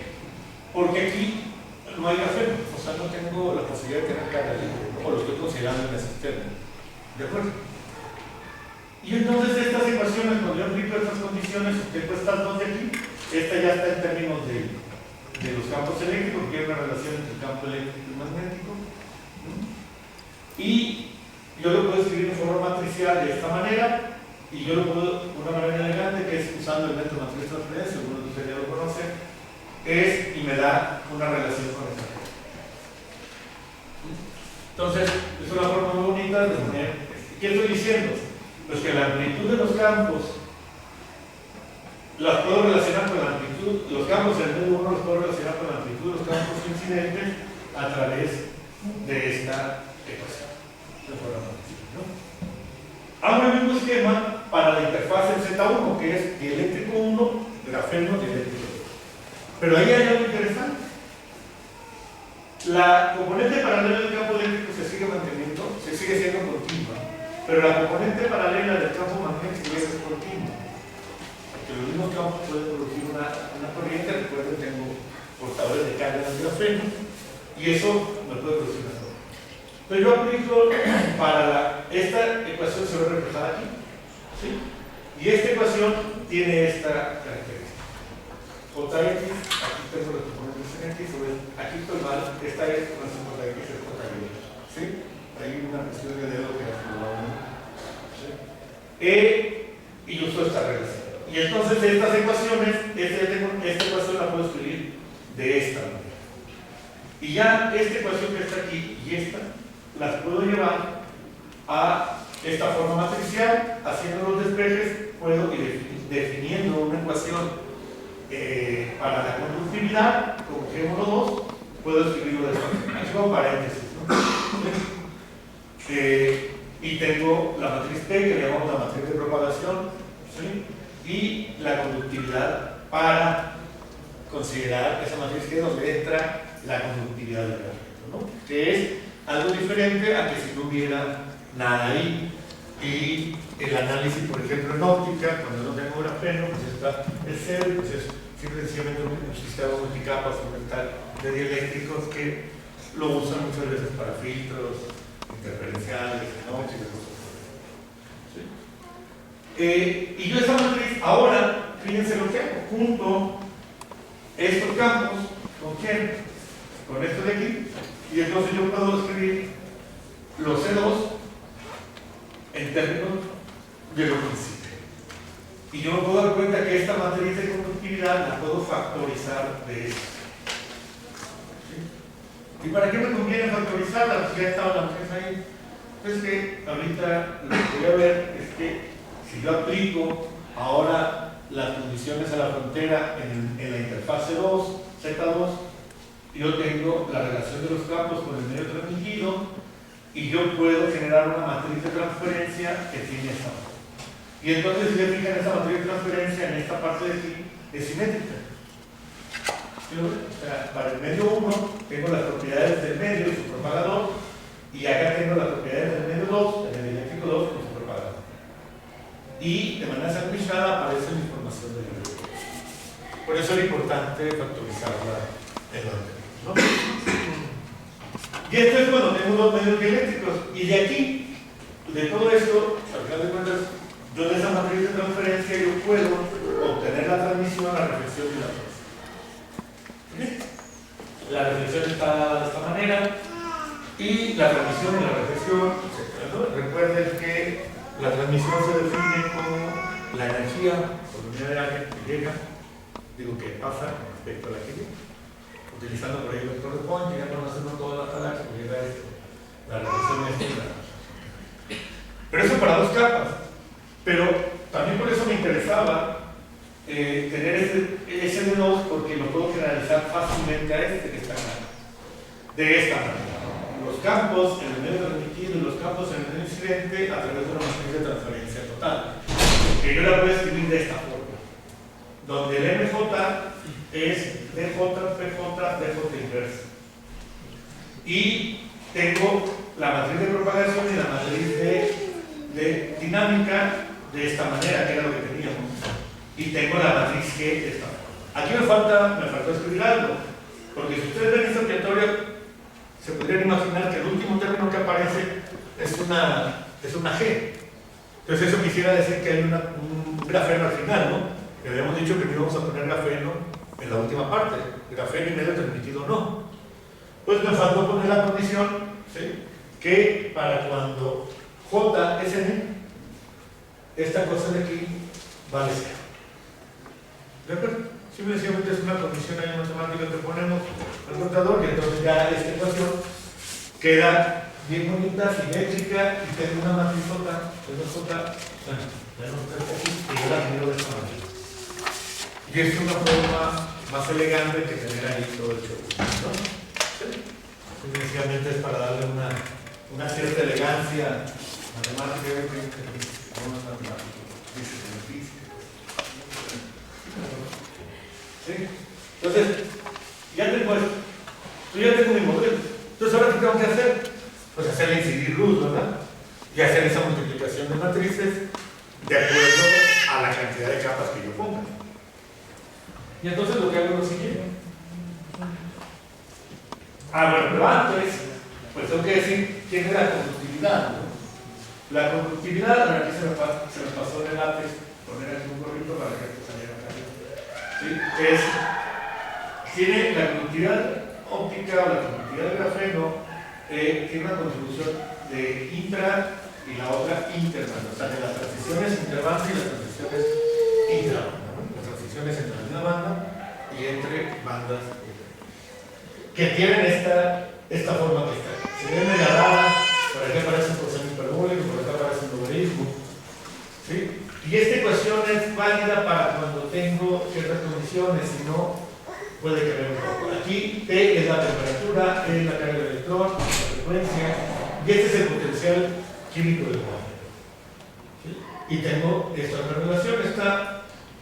Porque aquí no hay grafeno, o sea, no tengo la posibilidad de tener carga libre, o lo estoy considerando en ese sistema. ¿De acuerdo? Y entonces estas ecuaciones, cuando yo aplico estas condiciones, tengo estas dos de aquí, esta ya está en términos de los campos eléctricos, porque hay una relación entre el campo eléctrico y magnético. Y yo lo puedo escribir en forma matricial de esta manera, y yo lo puedo, una manera elegante, que es usando el método matriz de transferencia, algunos de ustedes ya lo conocen, y me da una relación con esta. Entonces, es una forma muy bonita de poner. ¿Qué estoy diciendo? Pues que la amplitud de los campos las puedo relacionar con la amplitud, los campos del medio 1 los puedo relacionar con la amplitud de los campos incidentes a través de esta ecuación. ¿No? Hago el mismo esquema para la interfaz del Z1, que es dieléctrico 1, grafeno, dieléctrico 2. Pero ahí hay algo interesante. La componente paralela del campo eléctrico se sigue manteniendo, se sigue siendo continua, pero la componente paralela del campo magnético es continua. Porque los mismos campos pueden producir una corriente. Recuerden, tengo portadores de carga de grafeno, y eso me puede producir una corriente. Entonces yo aplico para esta ecuación, se ve reflejada aquí. ¿sí? Y esta ecuación tiene esta característica. JX, aquí tengo los componentes en X, aquí estoy mal, esta es no es JX, es JY. ¿Sí? Hay una cuestión de dedo que ha formado. ¿Sí? Y uso esta relación. Y entonces estas ecuaciones, esta ecuación la puedo escribir de esta manera. Y ya esta ecuación que está aquí y esta, las puedo llevar a esta forma matricial, haciendo los despejes, puedo ir definiendo una ecuación para la conductividad, como G1, 2, puedo escribirlo de esta manera. Aquí con paréntesis, ¿no? Y tengo la matriz P, que le llamamos la matriz de propagación, ¿sí? Y la conductividad para considerar esa matriz que nos entra la conductividad del objeto, ¿no? Que es algo diferente a que si no hubiera nada ahí. Y el análisis, por ejemplo, en óptica, cuando no tengo grafeno, pues está el cero, pues es simplemente un sistema multicapas de dieléctricos que lo usan muchas veces para filtros interferenciales, ópticas, cosas así. ¿Sí? Y yo esa matriz, ahora, fíjense lo que hago, junto estos campos, ¿con quién? Con esto de aquí, y entonces yo puedo escribir los C2 en términos de lo que existe. Y yo me puedo dar cuenta que esta matriz de conductividad la puedo factorizar de esto. ¿Sí? ¿Y para qué me conviene factorizarla? Pues ya estaba la matriz ahí. Pues que ahorita lo que voy a ver es que si yo aplico ahora las condiciones a la frontera en la interfase 2, Z2, yo tengo la relación de los campos con el medio transmitido y yo puedo generar una matriz de transferencia que tiene esta forma. Y entonces, si se fijan, esa matriz de transferencia en esta parte de aquí es simétrica. O sea, para el medio 1 tengo las propiedades del medio y su propagador, y acá tengo las propiedades del medio 2, del medio eléctrico 2 con su propagador. Y de manera sandwichada aparece la información del medio 2. Por eso es importante factorizarla en orden, ¿no? Y esto es cuando tengo dos medios dieléctricos. Y de aquí, de todo esto, al final de cuentas, yo de esa matriz de transferencia yo puedo obtener la transmisión, la reflexión y la transmisión. La reflexión está dada de esta manera y la transmisión y la reflexión, etc. ¿no? Recuerden que la transmisión se define como la energía por unidad de área que llega, digo que pasa con respecto a la que llega. Utilizando por ahí el vector de Point, ya conocemos todas las galaxias, llega esto, la reflexión es esta. Pero eso para dos capas. Pero también por eso me interesaba tener ese de 2, porque lo puedo generalizar fácilmente a este que está acá. De esta manera. Los campos en el medio transmitido y los campos en el medio incidente a través de una matriz de transferencia total. Que yo la puedo escribir de esta forma. Donde el MJ es DJ, PJ, DJ inversa. Y tengo la matriz de propagación y la matriz de dinámica de esta manera, que era lo que teníamos. Y tengo la matriz G de esta forma. Aquí me faltó escribir algo, porque si ustedes ven esta aleatoria, se podrían imaginar que el último término que aparece es una G. Entonces eso quisiera decir que hay un grafeno al final, ¿no? Que habíamos dicho que no íbamos a poner grafeno en la última parte, grafeno y medio transmitido no. Pues me faltó poner la condición, ¿sí? Que para cuando J es N, esta cosa de aquí vale 0. ¿De acuerdo? Simplemente es una condición ahí matemática que ponemos al contador y entonces ya esta ecuación queda bien bonita, simétrica y tengo una matriz J, y yo la genero de esta manera. Y es una forma más elegante que tener ahí todo el show, ¿no? ¿Sí? Inicialmente es para darle una cierta elegancia matemática, no es matemático, dice física. ¿Sí? Entonces, ya tengo esto. Yo ya tengo mi modelo. Entonces, ¿ahora qué tengo que hacer? Pues hacerle incidir luz, ¿verdad? Y hacer esa multiplicación de matrices de acuerdo a la cantidad de capas que yo ponga. Y entonces lo que hago es lo siguiente. Bueno, pero antes, pues tengo que decir quién es la conductividad, ¿no? La conductividad, aquí se me pasó en ¿sí? Tiene la conductividad óptica o la conductividad de grafeno, tiene una contribución de intra y la otra interbanda, o sea, de las transiciones interbanda y las transiciones intrabanda, ¿no? Las transiciones entre la misma banda y entre bandas que tienen esta forma que está. Se ve media rara, por aquí aparece un coseno hiperbólico, por aquí aparece un logaritmo, ¿sí? Y esta ecuación es válida para cuando tengo ciertas condiciones, si no, puede cambiar un poco. Aquí T es la temperatura, E es la carga del electrón, la frecuencia, y este es el potencial químico del cuadro. ¿Sí? Y tengo esta otra relación,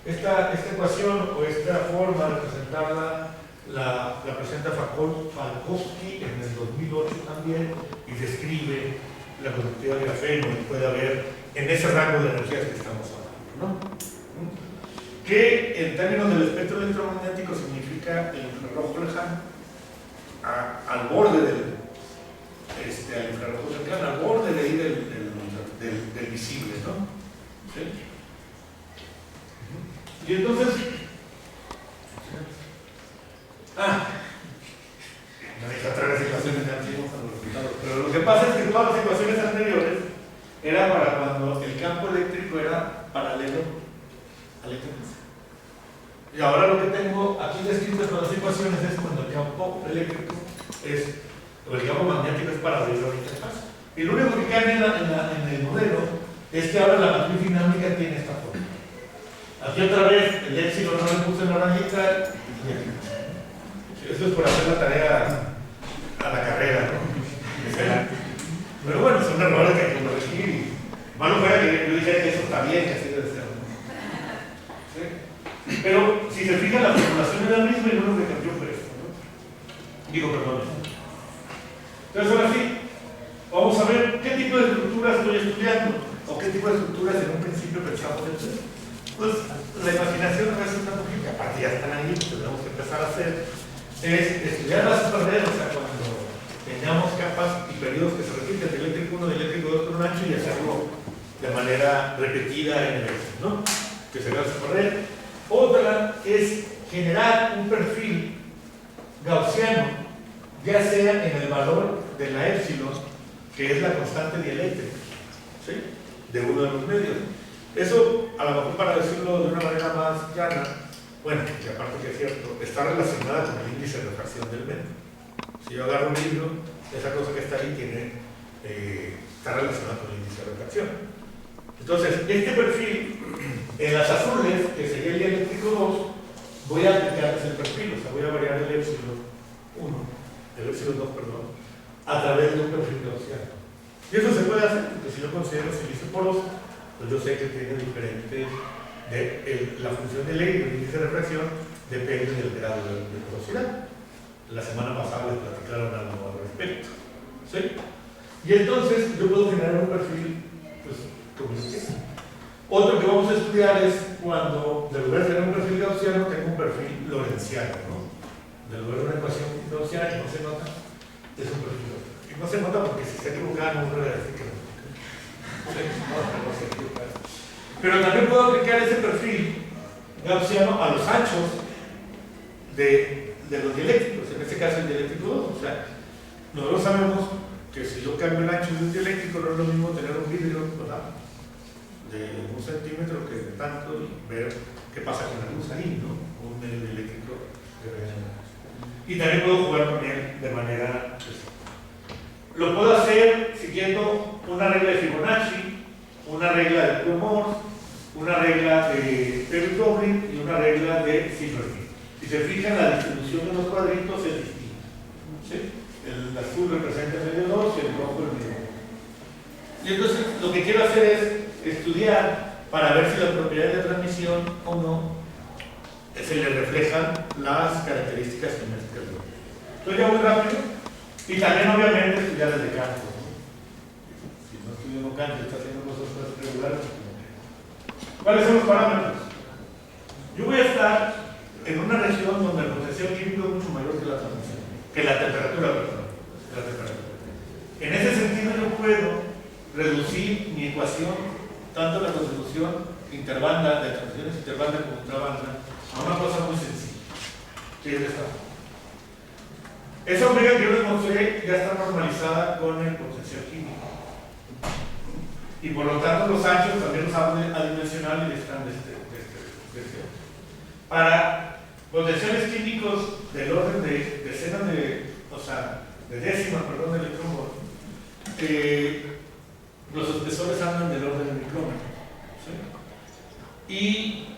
esta ecuación o esta forma de presentarla la presenta Falkowski en el 2008 también, y describe la conductividad de grafeno, y puede haber en ese rango de energías que estamos hablando, ¿no? Que en términos del espectro electromagnético significa el infrarrojo lejano al borde al infrarrojo cercano, al borde de ahí del visible, ¿no? ¿Sí? Y entonces no hay que traer las ecuaciones de antiguos a los resultados, pero lo que pasa es que todas las ecuaciones anteriores era para cuando el campo eléctrico era paralelo al electrónico. Y ahora lo que tengo aquí descrito con las ecuaciones es cuando el campo eléctrico o el campo magnético es paralelo al interfaz. Y lo único que cambia en el modelo es que ahora la matriz dinámica tiene esta forma. Aquí otra vez el épsilon no le puse naranjita. Eso es por hacer la tarea a la carrera, ¿no? Pero bueno, son errores que hay que corregir. Y malo fuera que yo dijera que eso está bien, que así debe ser, ¿no? ¿Sí? Pero si se fijan, la formulación es la misma y no lo que cambió fue esto, ¿no? Digo, perdón. Entonces, ahora sí, vamos a ver qué tipo de estructuras estoy estudiando o qué tipo de estructuras en un principio pensamos en. Pues la imaginación no es una poquita, aparte ya están ahí, lo que tenemos que empezar a hacer es estudiar las superredes, o sea, cuando tengamos capas y periodos que se repiten de eléctrico 1, de eléctrico 2 con un ancho y hacerlo de manera repetida en el veces, ¿no? Que sería la superred. Otra es generar un perfil gaussiano, ya sea en el valor de la épsilon, que es la constante dieléctrica, ¿sí? De uno de los medios. Eso, a lo mejor para decirlo de una manera más llana, bueno, que aparte que es cierto, está relacionada con el índice de refracción del medio. Si yo agarro un libro, esa cosa que está ahí está relacionada con el índice de refracción. Entonces, este perfil, en las azules, que sería el dieléctrico 2, voy a aplicar ese perfil, o sea, voy a variar el épsilon 1, el épsilon 2, perdón, a través de un perfil gaussiano. Y eso se puede hacer, porque si yo considero silicio poroso, pues yo sé que tiene diferentes, la función de ley del índice de refracción depende del grado de porosidad. La semana pasada les platicaron algo al respecto, ¿sí? Y entonces yo puedo generar un perfil, pues, como este. Otro que vamos a estudiar es cuando, de lugar de tener un perfil gaussiano, tengo un perfil lorentziano, ¿no? De lugar de una ecuación gaussiana que no se nota, es un perfil gaussiano. Y no se nota porque si está equivocado no puede decir que no. Pero también puedo aplicar ese perfil gaussiano a los anchos de los dieléctricos, en este caso el dieléctrico 2. O sea, nosotros sabemos que si yo cambio el ancho de un dieléctrico no es lo mismo tener un vidrio, ¿verdad?, de 1 centímetro que de tanto, y ver qué pasa con la luz ahí, ¿no? Un medio dieléctrico de reacción. Y también puedo jugar con él de manera. Lo puedo hacer siguiendo una regla de Fibonacci, una regla de Coulomb, una regla de Pellet-Doblin y una regla de Silverstein. Si se fijan, la distribución de los cuadritos es distinta, ¿sí? El azul representa el medio 2 y el rojo el medio 1. Y entonces lo que quiero hacer es estudiar para ver si las propiedades de transmisión o no se le reflejan las características geométricas. Entonces ya muy rápido. Y también obviamente estudiar desde campo, ¿no? Si no estudio en un campo y está haciendo cosas regulares, ¿cuáles son los parámetros? Yo voy a estar en una región donde el potencial químico es mucho mayor que la transmisión, que la temperatura, perdón, la temperatura. En ese sentido yo puedo reducir mi ecuación, tanto la contribución interbanda, de transmisiones interbanda como ultrabanda, a una cosa muy sencilla, que es esta forma. Esa omega que yo les mostré ya está normalizada con el potencial químico. Y por lo tanto los anchos también los hago adimensional y están de este. Para potenciales químicos del orden de decenas de, o sea, de décimas, perdón, de electrón volt, los espesores andan del orden de micrómetro. ¿Sí?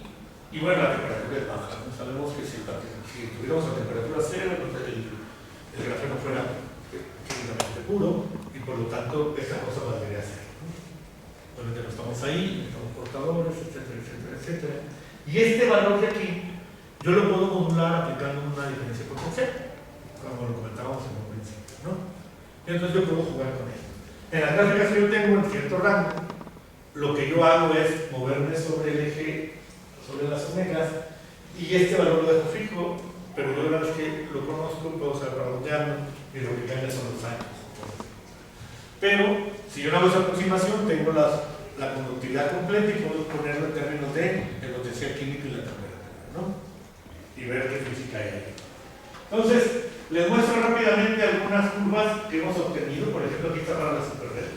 Y bueno, la temperatura es baja. ¿No? Sabemos que si tuviéramos la temperatura cero, el grafeno fuera químicamente puro y por lo tanto esta cosa valdría cero. Obviamente no estamos ahí, estamos portadores, etcétera, etcétera, etcétera. Y este valor de aquí, yo lo puedo modular aplicando una diferencia potencial, como lo comentábamos en un principio, ¿no? Y entonces yo puedo jugar con esto. En las gráficas que yo tengo en cierto rango, lo que yo hago es moverme sobre el eje, sobre las omegas, y este valor lo dejo fijo, pero yo una vez que lo conozco, puedo usar para redondearlo, y lo que cambia son los años. Pero, si yo no hago esa aproximación, tengo la conductividad completa y puedo ponerlo en términos de el potencial químico y la temperatura, ¿no? Y ver qué física hay ahí. Entonces, les muestro rápidamente algunas curvas que hemos obtenido. Por ejemplo, aquí está para la superred.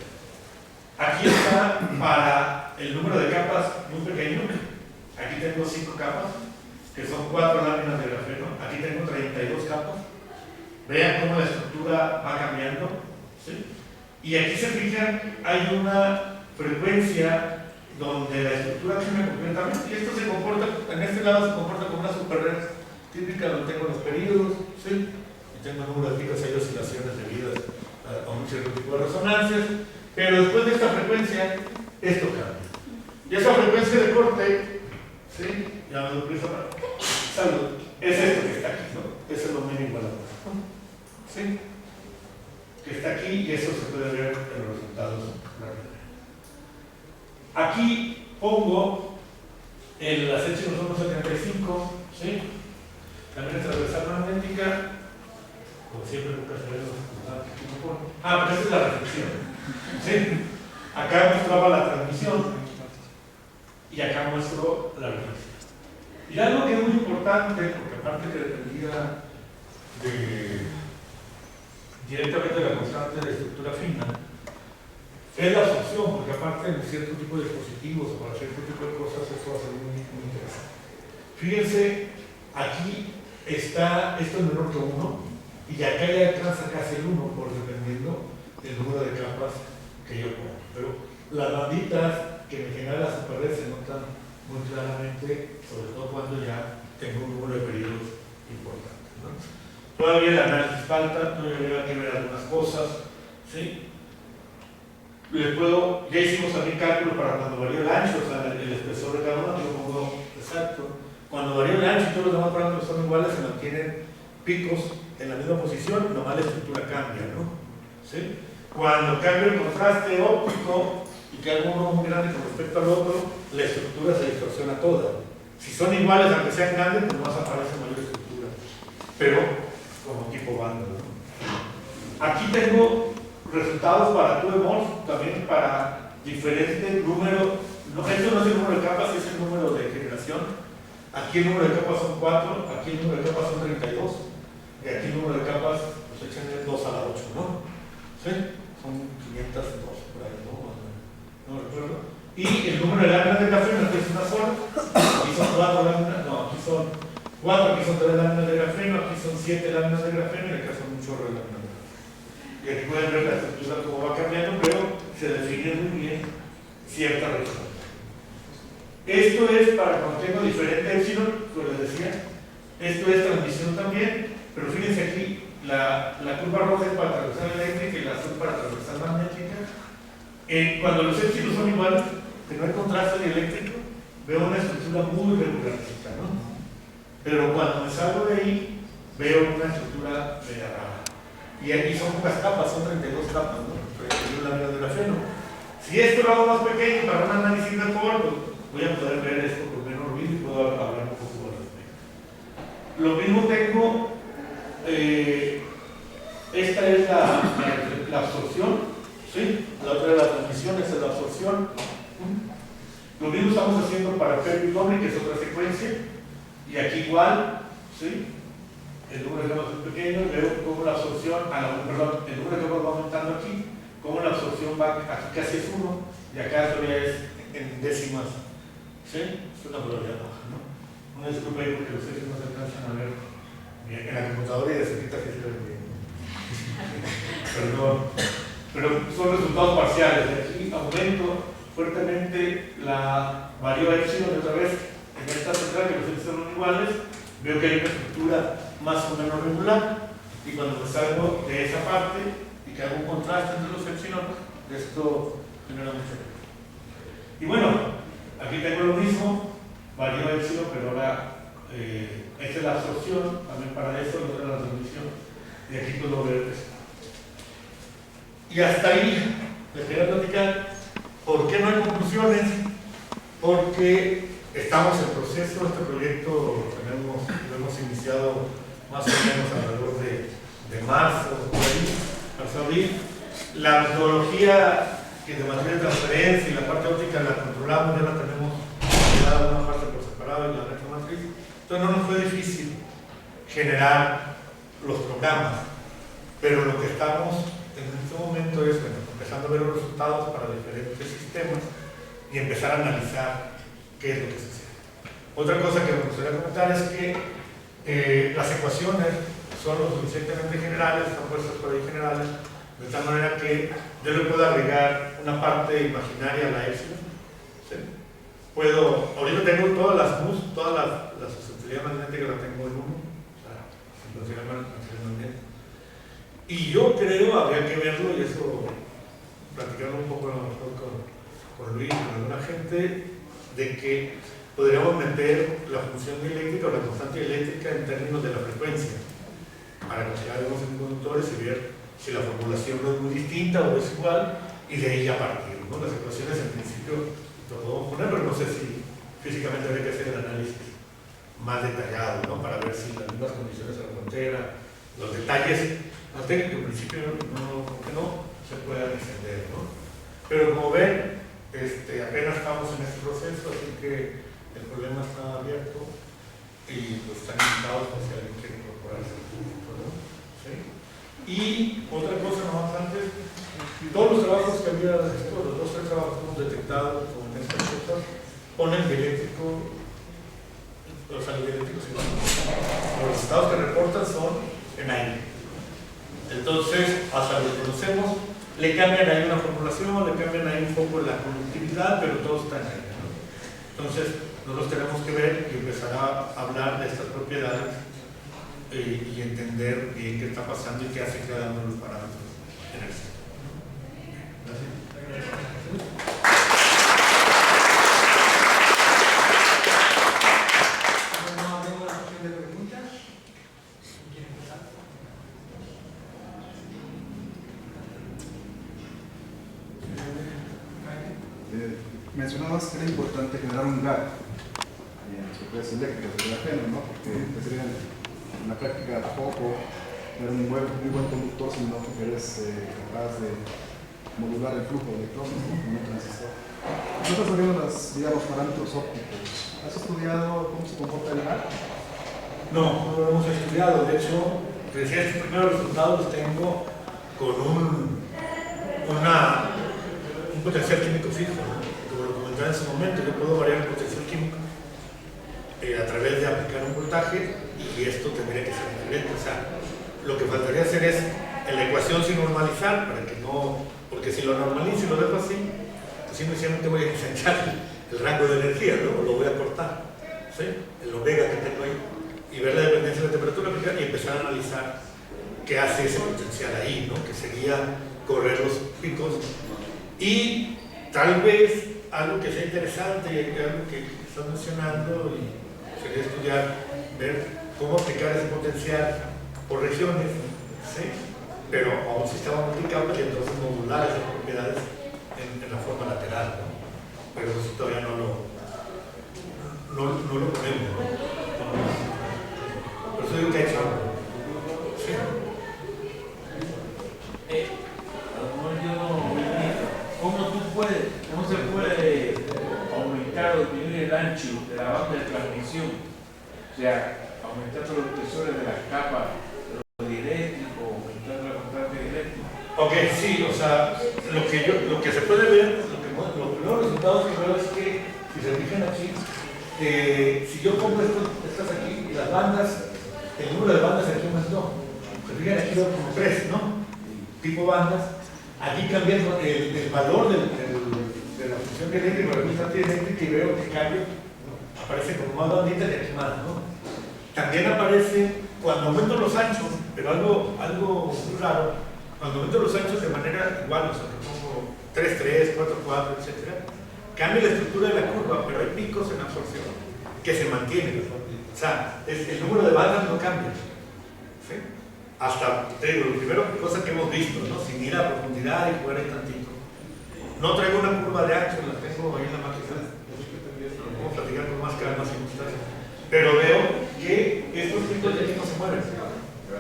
Aquí está para el número de capas muy pequeño. Aquí tengo 5 capas, que son 4 láminas de grafeno. Aquí tengo 32 capas. Vean cómo la estructura va cambiando, ¿sí? Y aquí se fijan, hay una frecuencia donde la estructura cambia completamente. Y esto se comporta, en este lado se comporta como una superred típica donde tengo los periodos, ¿sí? Y tengo un número de picos, hay oscilaciones debidas a un cierto tipo de resonancias. Pero después de esta frecuencia, esto cambia. Y esa frecuencia de corte, ¿sí? Ya me doy prisa para salud. Es esto que está aquí, ¿no? Eso es lo menos igual a ¿no? ¿Sí? Que está aquí y eso se puede ver en los resultados rápidamente. Aquí pongo el acecho 175, ¿sí? También es transversal magnética, como siempre nunca se ve los resultados que uno pone. Ah, pero esta es la reflexión, ¿sí? Acá mostraba la transmisión y acá muestro la reflexión. Y algo que es muy importante, porque aparte que dependía directamente de la constante de estructura fina, es la absorción, porque aparte de cierto tipo de dispositivos o para cierto tipo de cosas, eso va a ser muy interesante. Fíjense, aquí está, esto es menor que 1, y acá ya alcanza casi el 1, por dependiendo del número de capas que yo pongo. Pero las banditas que me generan la superred se notan muy claramente, sobre todo cuando ya tengo un número de periodos importante, ¿no? Todavía el análisis falta, todavía hay que ver algunas cosas, ¿sí? Ya hicimos también cálculo para cuando varía el ancho, o sea, el espesor de cada uno, yo lo pongo exacto. Cuando varía el ancho y todos los demás parámetros son iguales, se mantienen picos en la misma posición, nomás la estructura cambia, ¿no? ¿Sí? Cuando cambia el contraste óptico y que hago uno muy grande con respecto al otro, la estructura se distorsiona toda. Si son iguales, aunque sean grandes, pues más aparece mayor estructura. Pero como tipo banda, ¿no? Aquí tengo resultados para 2 también para diferentes números. No, esto no es el número de capas, es el número de generación. Aquí el número de capas son 4, aquí el número de capas son 32, y aquí el número de capas, pues echan 2 a la 8, ¿no? ¿Sí? Son 502, por ahí, no recuerdo. Y el número de láminas de grafeno, aquí es una sola, aquí son 4 láminas, no, aquí son 4, aquí son 3 láminas de grafeno, aquí son 7 láminas de grafeno y acá son un chorro de láminas de grafeno. Y aquí pueden ver la estructura cómo va cambiando, pero se define muy bien cierta región. Esto es para cuando tengo diferente epsilon, como les decía, esto es transmisión también, pero fíjense aquí, la curva roja es para transversal eléctrica y la azul para transversal magnética. Cuando los epsilon son iguales, que no hay contraste ni eléctrico, veo una estructura muy regularcita, ¿no? Pero cuando me salgo de ahí, veo una estructura media rara. Y aquí son pocas capas, son 32 capas, ¿no? 32 láminas de grafeno. Si esto lo hago más pequeño para un análisis mejor, pues voy a poder ver esto con menos ruido y puedo hablar un poco al respecto. Lo mismo tengo, esta es la absorción, ¿sí? La otra es la transmisión, esta es la absorción. Lo mismo estamos haciendo para Fermi doble, que es otra secuencia. Y aquí igual, ¿sí? El número de camas es pequeño, veo cómo la absorción, perdón, el número de camas va aumentando aquí, cómo la absorción va, aquí casi es 1, y acá todavía es en décimas, ¿sí? Es una probabilidad baja, ¿no? Una disculpa ahí porque ustedes no se alcanzan a ver bien en la computadora y de cerquita que se ve bien. Perdón. Pero son resultados parciales. De aquí aumento fuertemente la varió epsilon otra vez en esta central, que los epsilon son iguales, veo que hay una estructura más o menos regular, y cuando me salgo de esa parte y que hago un contraste entre los epsilon, esto genera mucho ruido. Y bueno, aquí tengo lo mismo, varió epsilon, pero ahora esta es la absorción, también para eso, lo de la transmisión, y aquí puedo ver esto. Y hasta ahí les quería platicar por qué no hay conclusiones, porque estamos en proceso. Este proyecto lo hemos iniciado más o menos alrededor de marzo, abril. La metodología que de materia de transferencia y la parte óptica la controlamos, ya la tenemos creada una parte por separado y la otra matriz. Entonces no nos fue difícil generar los programas, pero lo que estamos en este momento es empezando a ver los resultados para diferentes sistemas y empezar a analizar qué es lo que sucede. Otra cosa que me gustaría comentar es que las ecuaciones son lo suficientemente generales, están puestas por ahí generales, de tal manera que yo le puedo agregar una parte imaginaria a la epsilon. ¿Sí? Ahorita tengo todas las MUS, todas las susceptibilidades magnéticas las tengo en uno, o sea, situaciones magnéticas. Y yo creo, habría que verlo, y eso platicarlo un poco a lo mejor con Luis, con alguna gente, de que podríamos meter la función eléctrica o la constante eléctrica en términos de la frecuencia, para considerar los conductores y ver si la formulación no es muy distinta o es igual, y de ahí ya partir, ¿no? Las ecuaciones en principio lo podemos poner, pero no sé si físicamente habría que hacer el análisis más detallado, ¿no? Para ver si las mismas condiciones de la frontera, los detalles, no tengo que en principio no se puedan extender, ¿no? Pero como ven, apenas estamos en este proceso, así que el problema está abierto y pues están invitados por si alguien quiere incorporarse al público, ¿no? ¿Sí? Y otra cosa nomás antes, todos los trabajos que había, los 2 o 3 trabajos que hemos detectado con estas cosas, ponen dieléctrico, los alieléctricos y los resultados que reportan son en aire. Entonces, hasta lo conocemos, le cambian ahí una formulación, le cambian ahí un poco la conductividad, pero todo está en aire, ¿no? Entonces, nosotros tenemos que ver y empezar a hablar de estas propiedades y entender bien qué está pasando y qué hace cada uno de los parámetros en el sistema. Gracias. Mencionabas que era importante generar un gap en las propiedades eléctricas del grafeno, ¿no? Porque sería en la práctica poco tener un muy buen conductor, sino que eres capaz de modular el flujo de electrones con un transistor. Nosotros sabemos los parámetros ópticos. ¿Has estudiado cómo se comporta el gap? No lo hemos estudiado. De hecho, decía, estos primeros resultados los tengo con un potencial químico fijo, ¿no? En ese momento yo puedo variar el potencial químico a través de aplicar un voltaje, y esto tendría que ser diferente. O sea, lo que faltaría hacer es en la ecuación sin normalizar, para que no, porque si lo normalizo y lo dejo así, pues simplemente voy a incendiar el rango de energía, ¿no? Lo voy a cortar, ¿sí? El omega que tengo ahí, y ver la dependencia de la temperatura y empezar a analizar qué hace ese potencial ahí, ¿no? Que sería correr los picos, y tal vez algo que sea interesante, algo que estás mencionando, y sería estudiar, ver cómo aplicar ese potencial por regiones, ¿sí? Pero a un sistema multicable y entonces modular esas propiedades en la forma lateral, ¿no? Pero eso todavía no lo ponemos, ¿no? Por eso digo que hay algo. ¿Sí? ¿Cómo se puede aumentar o disminuir el ancho de la banda de transmisión? sea, aumentando los espesores de las capas de lo dieléctrico, aumentando la constante dieléctrica. Ok, sí, o sea, lo que se puede ver, los primeros resultados que veo es que, si se fijan aquí, si yo pongo estas aquí, y las bandas, el número de bandas aquí aumentó. Se fijan aquí veo como 3, ¿no? Tipo bandas. Aquí cambiando el valor de la función dieléctrica o la constante dieléctrica y veo que cambia, ¿no? Aparece como más banditas y aquí más, ¿no? También aparece cuando aumento los anchos, pero algo muy raro, cuando aumento los anchos de manera igual, o sea, que pongo 3, 3, 4, 4, etc., cambia la estructura de la curva, pero hay picos en absorción que se mantienen. O sea, el número de bandas no cambia. ¿Sí? Hasta, te digo, lo primero, cosa que hemos visto, ¿no? Sin ir a profundidad y jugar ahí tantito. No traigo una curva de ancho, la tengo ahí en la máquina. Vamos a platicar con más calma si gustas. Pero veo que estos picos de aquí no se mueven.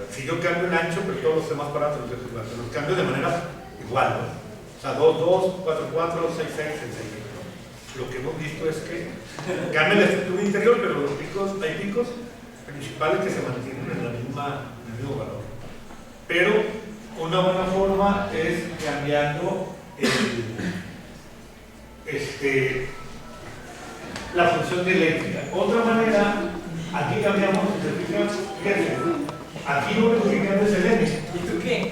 Si yo cambio el ancho, pero todos los demás parámetros los cambio de manera igual, ¿no? O sea, 2, 2, 4, 4, 6, 6, 6, 6. Lo que hemos visto es que cambia la estructura interior, pero los picos, hay picos principales que se mantienen en el mismo valor. Pero una buena forma es cambiando la función dieléctrica. Otra manera, aquí cambiamos, fíjense, aquí lo único que cambia es el N.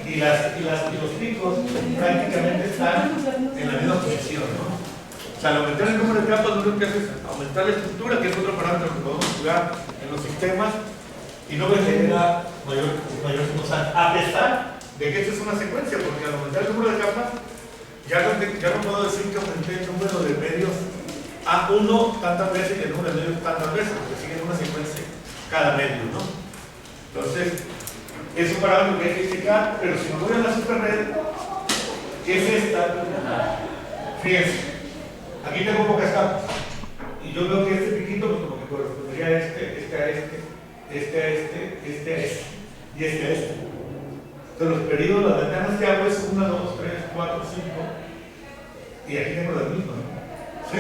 Y los picos prácticamente están en la misma posición, ¿no? O sea, al aumentar el número de capas, lo único que hace es aumentar la estructura, que es otro parámetro que podemos jugar en los sistemas, y no me genera mayor cosa, a pesar de que esta es una secuencia, porque al aumentar el número de capas, ya no puedo decir que aumenté el número de medios a 1 tantas veces y el número de medios tantas veces, porque siguen una secuencia cada medio, ¿no? Entonces, es un parámetro que hay que checar, pero si me voy a la superred, que es esta, fíjense, aquí tengo pocas capas, y yo veo que este piquito, pues como que correspondería a este a este, y este a este. Entonces los periodos, las ventanas que hago es 1, 2, 3, 4, 5, y aquí tengo las mismas, ¿no? ¿Sí?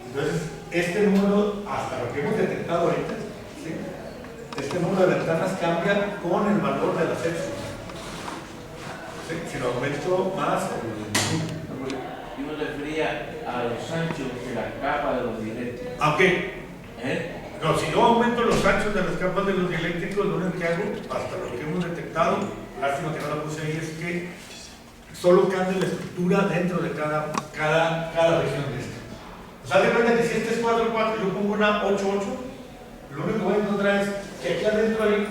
Entonces, este número, hasta lo que hemos detectado ahorita, ¿sí? Este número de ventanas cambia con el valor de la sección. ¿Sí? Si lo aumento más, Yo me refería a los anchos de la capa de los dieléctricos. aunque no, si yo aumento los anchos de las capas de los dieléctricos, lo único que hago, hasta lo que hemos detectado, lástima que no la puse ahí, es que solo cambia la estructura dentro de cada región de esta. O sea, de cuenta que si este es 4, 4, yo pongo una 8, 8, lo único que voy a encontrar es que aquí adentro hay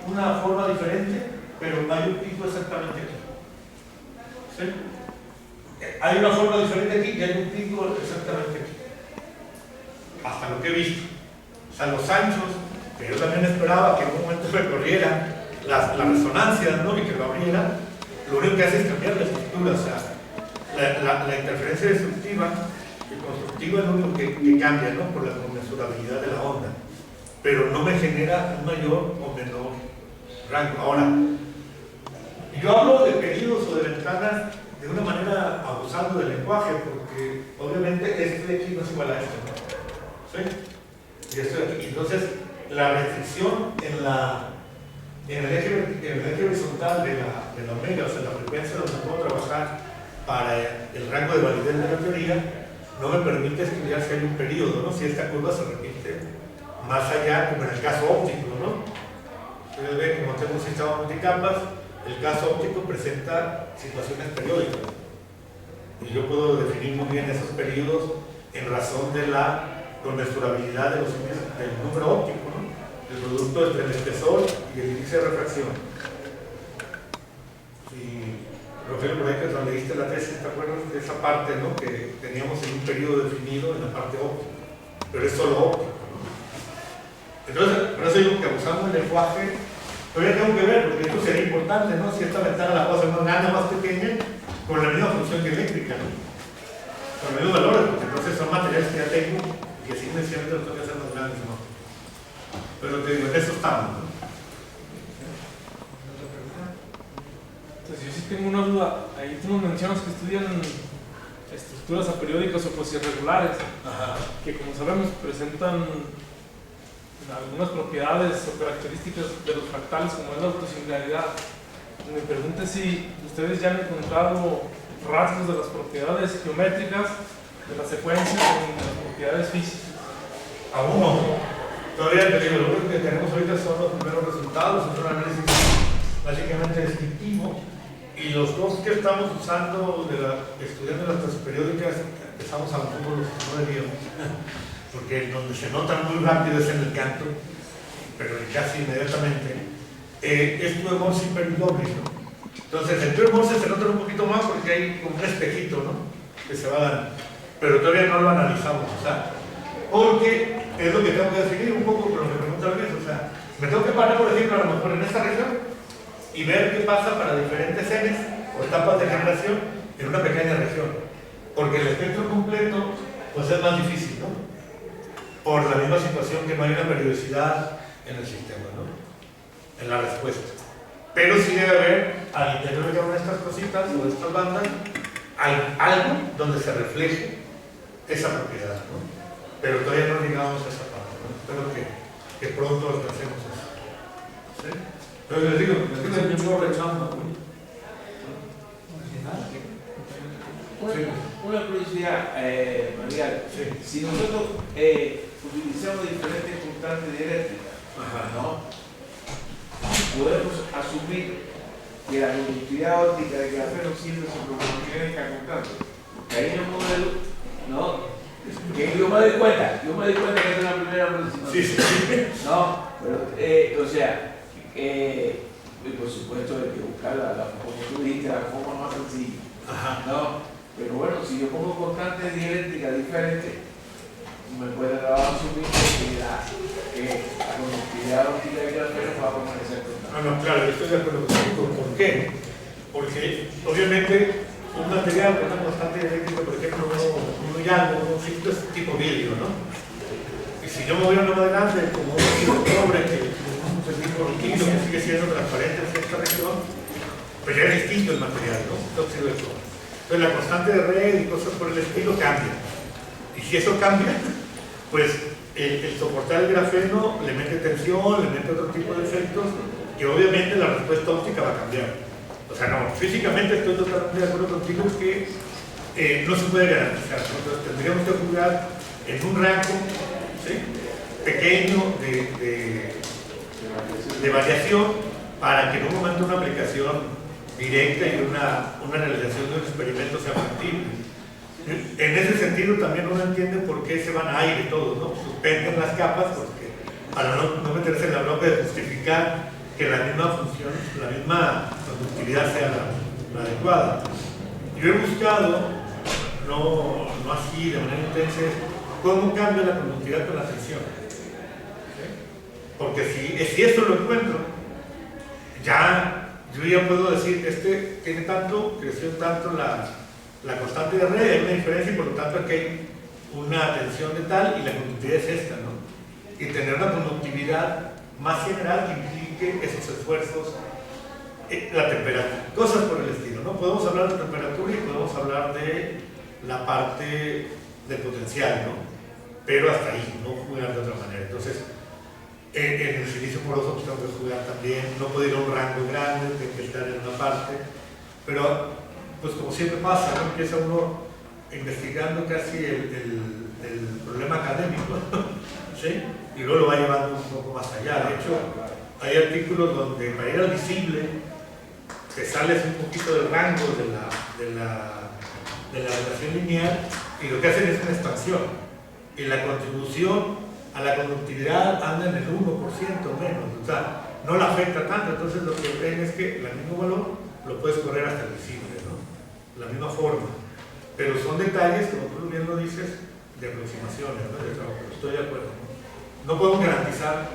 una forma diferente, pero hay un pico exactamente aquí. ¿Sí? Hay una forma diferente aquí y hay un pico exactamente aquí. Hasta lo que he visto. O sea, los anchos, que yo también esperaba que en un momento recorriera las resonancias, ¿no? Y que lo abriera, lo único que hace es cambiar la estructura. O sea, la interferencia destructiva y constructiva es lo único que cambia, ¿no? Por la conmensurabilidad de la onda. Pero no me genera un mayor o menor rango. Ahora, yo hablo de periodos o de ventanas de una manera abusando del lenguaje, porque obviamente este de aquí no es igual a este, ¿no? ¿Sí? Y esto de aquí. Entonces, la restricción en el eje horizontal de la omega, o sea, la frecuencia donde puedo trabajar para el rango de validez de la teoría, no me permite estudiar si hay un periodo, ¿no? Si esta curva se repite más allá, como en el caso óptico, ¿no? Ustedes ven, como tengo un sistema multicapas, el caso óptico presenta situaciones periódicas. Y yo puedo definir muy bien esos periodos en razón de la conmensurabilidad de los índices del número óptico, ¿no? El producto entre el espesor y el índice de refracción. Y Rogelio, por ahí que cuando leíste la tesis, ¿te acuerdas de esa parte, ¿no? Que teníamos en un periodo definido en la parte óptica, pero es solo óptico, ¿no? Entonces, por eso digo que abusamos del lenguaje. Todavía tengo que ver, porque esto sería importante, ¿no? Si esta ventana la puedo hacer más grande, más pequeña, con la misma función dieléctrica, ¿no? Con los mismos valores, porque entonces son materiales que ya tengo y así necesariamente los tengo que hacer más grandes, ¿no? Pero te digo, en eso estamos, ¿no? Entonces, yo sí tengo una duda. Ahí tú nos mencionas que estudian estructuras aperiódicas o pues irregulares, Ajá. que como sabemos presentan algunas propiedades o características de los fractales, como es la autosimilaridad. Me pregunto si ustedes ya han encontrado rasgos de las propiedades geométricas de la secuencia en las propiedades físicas. Aún no. Todavía te digo, lo único que tenemos ahorita son los primeros resultados, es un análisis básicamente descriptivo, y los dos que estamos usando, estudiando las clases periódicas, empezamos a un poco los que no debíamos, porque donde se notan muy rápido es en el canto, pero casi inmediatamente, es tu Morse y Perry-Doble, ¿no? Entonces, el Perry Morse se nota un poquito más porque hay como un espejito, ¿no?, que se va dando, pero todavía no lo analizamos, o sea, porque es lo que tengo que definir un poco con lo que pregunta Luis, o sea, me tengo que parar, por ejemplo, a lo mejor en esta región y ver qué pasa para diferentes Ns o etapas de generación en una pequeña región, porque el espectro completo pues es más difícil, ¿no?, por la misma situación que no hay una periodicidad en el sistema, ¿no?, en la respuesta. Pero sí debe haber al interior de cada una de estas cositas o de estas bandas algo donde se refleje esa propiedad, ¿no? Pero todavía no llegamos a esa parte, ¿no? Espero que pronto alcancemos eso. ¿Sí? Pero les digo yo no rechazando. Una curiosidad, María, Sí. si nosotros utilizamos diferentes constantes dieléctricas, ¿no?, podemos asumir que la conductividad óptica de grafeno siempre se proporciona esta constante, porque ahí en el modelo, ¿no?, que yo me doy cuenta que es la primera aproximación. Sí, sí, sí. No, pero, o sea, por supuesto hay que buscar como tú dijiste, la forma más sencilla. Ajá. No, pero bueno, si yo pongo constantes dieléctricas diferentes, me puede dar a asumir que la conductividad óptica de grafeno va a permanecer constante. No, claro, yo estoy de acuerdo contigo. ¿Por qué? Porque obviamente un material con una constante eléctrica, por ejemplo, un hallazgo, un filtro es tipo vidrio, ¿no? Y si yo me voy a uno adelante, como un vidrio de cobre, que es un tipo líquido que sigue siendo transparente en esta región, pues ya es distinto el material, ¿no? El óxido de cobre. Entonces la constante de red y cosas por el estilo cambian. Y si eso cambia, pues el soportar el grafeno le mete tensión, le mete otro tipo de efectos, que obviamente la respuesta óptica va a cambiar. O sea, no, físicamente estoy totalmente de acuerdo contigo que no se puede garantizar, ¿no? Entonces tendríamos que jugar en un rango, ¿sí?, pequeño de variación para que en un momento una aplicación directa y una realización de un experimento sea factible. En ese sentido también uno entiende por qué se van a aire todos, ¿no? Suspenden las capas porque, para no meterse en la bronca de justificar que la misma función, la misma conductividad sea la adecuada. Yo he buscado, no así de manera intensa, cómo cambia la conductividad con la tensión. ¿Sí? Porque si eso lo encuentro, yo ya puedo decir, tiene tanto, creció tanto la constante de red, hay una diferencia y por lo tanto aquí hay una tensión de tal y la conductividad es esta, ¿no? Y tener una conductividad más general que implique esos esfuerzos, la temperatura, cosas por el estilo, ¿no? Podemos hablar de temperatura y podemos hablar de la parte del potencial, ¿no? Pero hasta ahí, no jugar de otra manera. Entonces, en el silicio poroso pues tengo que jugar también, no puedo ir a un rango grande, tengo que estar en una parte, pero pues como siempre pasa, ¿no? Empieza uno investigando casi el problema académico, ¿sí? Y luego lo va llevando un poco más allá. De hecho, hay artículos donde para ir al visible te sales un poquito del rango de la relación lineal y lo que hacen es una expansión. Y la contribución a la conductividad anda en el 1% menos, o sea, no la afecta tanto. Entonces lo que ven es que el mismo valor lo puedes correr hasta el visible, ¿no? La misma forma. Pero son detalles, como tú bien lo dices, de aproximaciones, ¿no? De trabajo. Estoy de acuerdo. No podemos garantizar